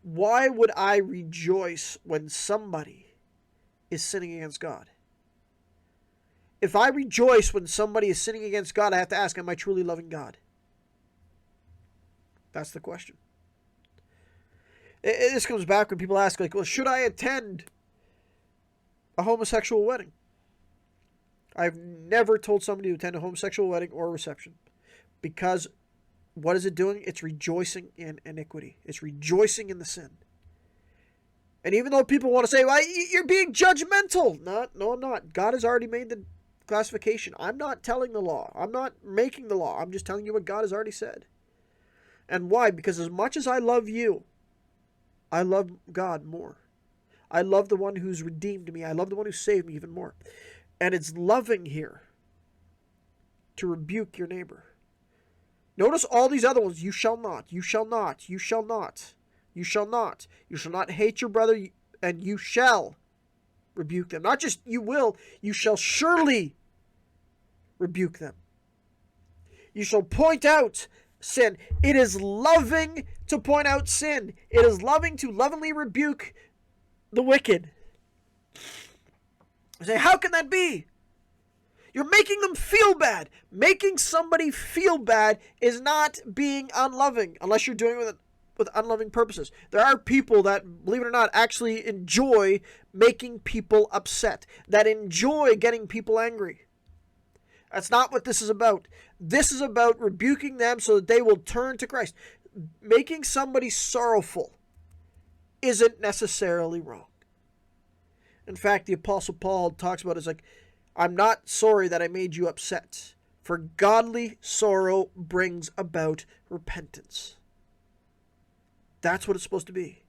Why would I rejoice when somebody is sinning against God? If I rejoice when somebody is sinning against God, I have to ask, am I truly loving God? That's the question. This comes back when people ask, like, well, should I attend a homosexual wedding? I've never told somebody to attend a homosexual wedding or a reception. Because what is it doing? It's rejoicing in iniquity. It's rejoicing in the sin. And even though people want to say, well, you're being judgmental. No, I'm not. God has already made the classification. I'm not telling the law. I'm not making the law. I'm just telling you what God has already said. And why? Because as much as I love you, I love God more. I love the one who's redeemed me. I love the one who saved me even more. And it's loving here to rebuke your neighbor. Notice all these other ones. You shall not. You shall not. You shall not. You shall not. You shall not hate your brother, and you shall rebuke them. Not just you will. You shall surely rebuke them. You shall point out sin. It is loving to point out sin. It is loving to lovingly rebuke the wicked. You say, how can that be? You're making them feel bad. Making somebody feel bad is not being unloving, unless you're doing it with with unloving purposes. There are people that, believe it or not, actually enjoy making people upset, that enjoy getting people angry. That's not what this is about. This is about rebuking them so that they will turn to Christ. Making somebody sorrowful isn't necessarily wrong. In fact, the Apostle Paul talks about it as like, I'm not sorry that I made you upset, for godly sorrow brings about repentance. That's what it's supposed to be.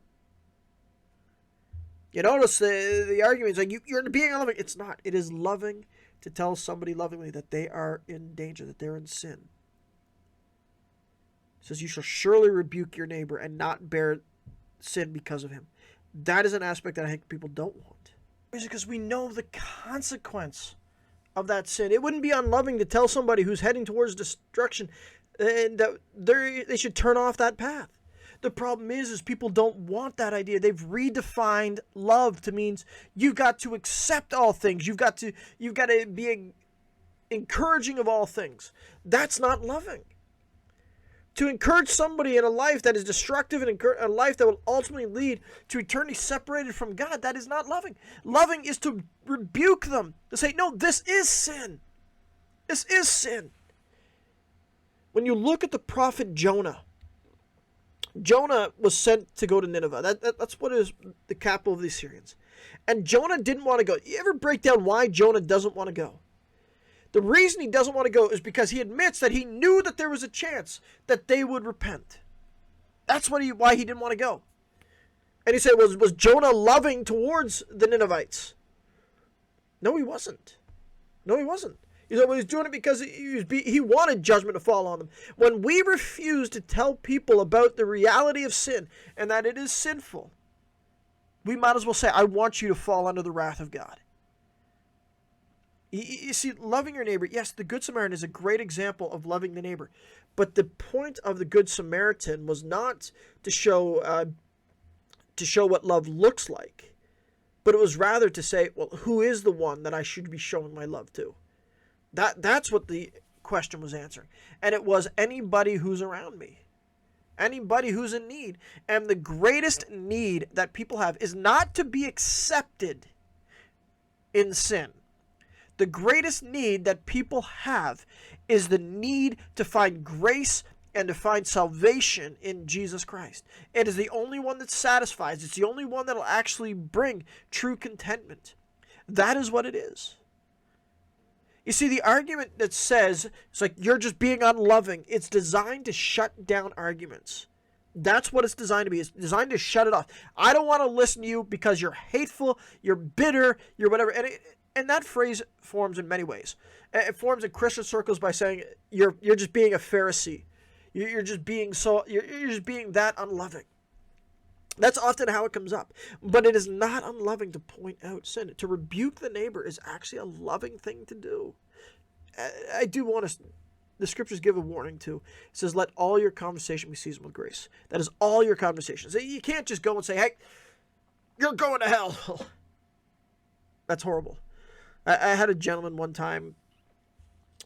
You notice the argument is like, you're being unloving. It's not. It is loving to tell somebody lovingly that they are in danger, that they're in sin. It says, you shall surely rebuke your neighbor and not bear sin because of him. That is an aspect that I think people don't want. It's because we know the consequence of that sin. It wouldn't be unloving to tell somebody who's heading towards destruction that they should turn off that path. The problem is people don't want that idea. They've redefined love to means you've got to accept all things. You've got to be encouraging of all things. That's not loving. To encourage somebody in a life that is destructive and a life that will ultimately lead to eternity separated from God, that is not loving. Loving is to rebuke them, to say, no, this is sin. This is sin. When you look at the prophet Jonah, Jonah was sent to go to Nineveh. That's what is the capital of the Assyrians. And Jonah didn't want to go. You ever break down why Jonah doesn't want to go? The reason he doesn't want to go is because he admits that he knew that there was a chance that they would repent. That's why he didn't want to go. And he said, was Jonah loving towards the Ninevites? No, he wasn't. No, he wasn't. He said, well, he's doing it because he wanted judgment to fall on them. When we refuse to tell people about the reality of sin and that it is sinful, we might as well say, I want you to fall under the wrath of God. You see, loving your neighbor, yes, the Good Samaritan is a great example of loving the neighbor. But the point of the Good Samaritan was not to show what love looks like, but it was rather to say, well, who is the one that I should be showing my love to? That's what the question was answering. And it was anybody who's around me. Anybody who's in need. And the greatest need that people have is not to be accepted in sin. The greatest need that people have is the need to find grace and to find salvation in Jesus Christ. It is the only one that satisfies. It's the only one that will actually bring true contentment. That is what it is. You see, the argument that says, it's like, you're just being unloving, it's designed to shut down arguments. That's what it's designed to be. It's designed to shut it off. I don't want to listen to you because you're hateful, you're bitter, you're whatever. And that phrase forms in many ways. It forms in Christian circles by saying you're just being a Pharisee. You're just being that unloving. That's often how it comes up. But it is not unloving to point out sin. To rebuke the neighbor is actually a loving thing to do. I do want to... The scriptures give a warning too. It says, let all your conversation be seasoned with grace. That is all your conversations. You can't just go and say, hey, you're going to hell. That's horrible. I had a gentleman one time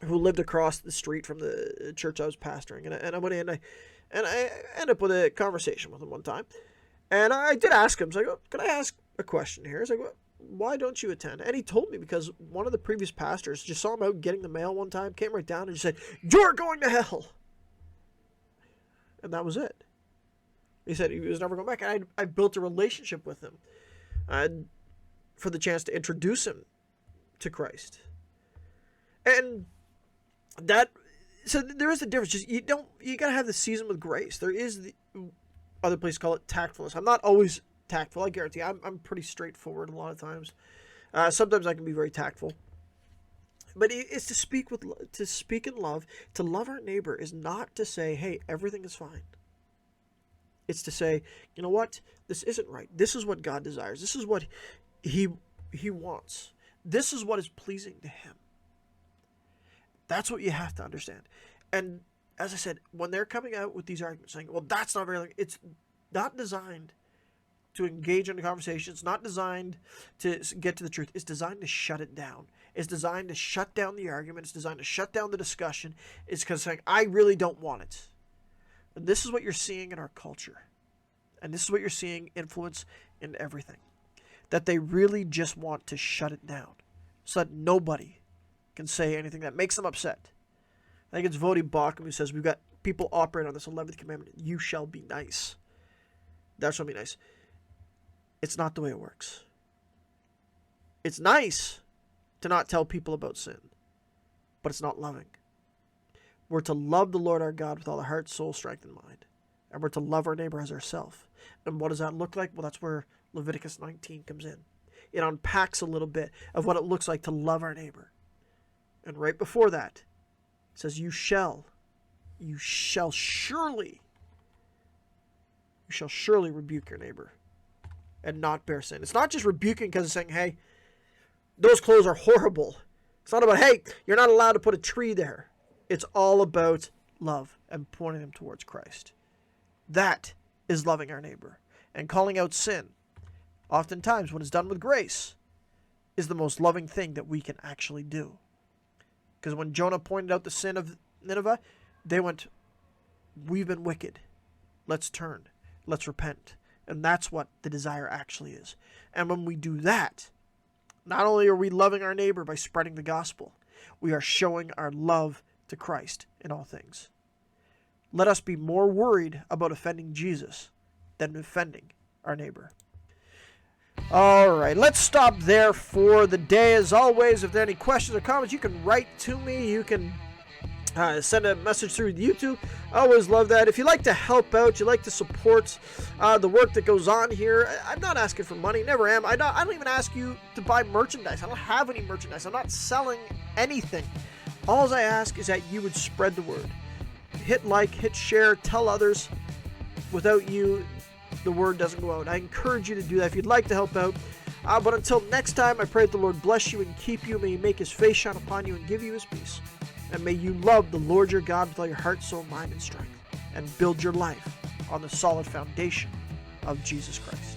who lived across the street from the church I was pastoring. And I went in and I ended up with a conversation with him one time. And I did ask him, so can I ask a question here? He's like, why don't you attend? And he told me because one of the previous pastors just saw him out getting the mail one time, came right down and just said, you're going to hell. And that was it. He said he was never going back. And I built a relationship with him for the chance to introduce him to Christ. And so there is a difference. Just you got to have the season with grace. There is the other places call it tactfulness. I'm not always tactful, I guarantee. I'm pretty straightforward a lot of times. Sometimes I can be very tactful. But it's to speak in love. To love our neighbor is not to say, hey, everything is fine. It's to say, you know what? This isn't right. This is what God desires. This is what he wants. This is what is pleasing to him. That's what you have to understand. And as I said, when they're coming out with these arguments saying, well, that's not very, it's not designed to engage in a conversation. It's not designed to get to the truth. It's designed to shut it down. It's designed to shut down the argument. It's designed to shut down the discussion. It's because saying, I really don't want it. And this is what you're seeing in our culture. and this is what you're seeing influence in everything, that they really just want to shut it down so that nobody can say anything that makes them upset. I think it's Vodi Bakum who says we've got people operate on this 11th commandment. You shall be nice. Thou shalt be nice. It's not the way it works. It's nice to not tell people about sin, but it's not loving. We're to love the Lord our God with all our heart, soul, strength, and mind. And we're to love our neighbor as ourselves. And what does that look like? Well, that's where Leviticus 19 comes in. It unpacks a little bit of what it looks like to love our neighbor. And right before that, it says, you shall surely rebuke your neighbor and not bear sin. It's not just rebuking because it's saying, hey, those clothes are horrible. It's not about, hey, you're not allowed to put a tree there. It's all about love and pointing them towards Christ. That is loving our neighbor. And calling out sin, oftentimes when it's done with grace, is the most loving thing that we can actually do. Because when Jonah pointed out the sin of Nineveh, they went, we've been wicked. Let's turn. Let's repent. And that's what the desire actually is. And when we do that, not only are we loving our neighbor by spreading the gospel, we are showing our love to Christ in all things. Let us be more worried about offending Jesus than offending our neighbor. All right, let's stop there for the day. As always, if there are any questions or comments, you can write to me. You can send a message through YouTube. I always love that. If you like to help out, you like to support the work that goes on here, I'm not asking for money, never am. I don't even ask you to buy merchandise. I don't have any merchandise. I'm not selling anything. All I ask is that you would spread the word. Hit like, hit share, tell others. Without you, the word doesn't go out. I encourage you to do that if you'd like to help out. But until next time, I pray that the Lord bless you and keep you. May He make His face shine upon you and give you His peace. And may you love the Lord your God with all your heart, soul, mind, and strength. And build your life on the solid foundation of Jesus Christ.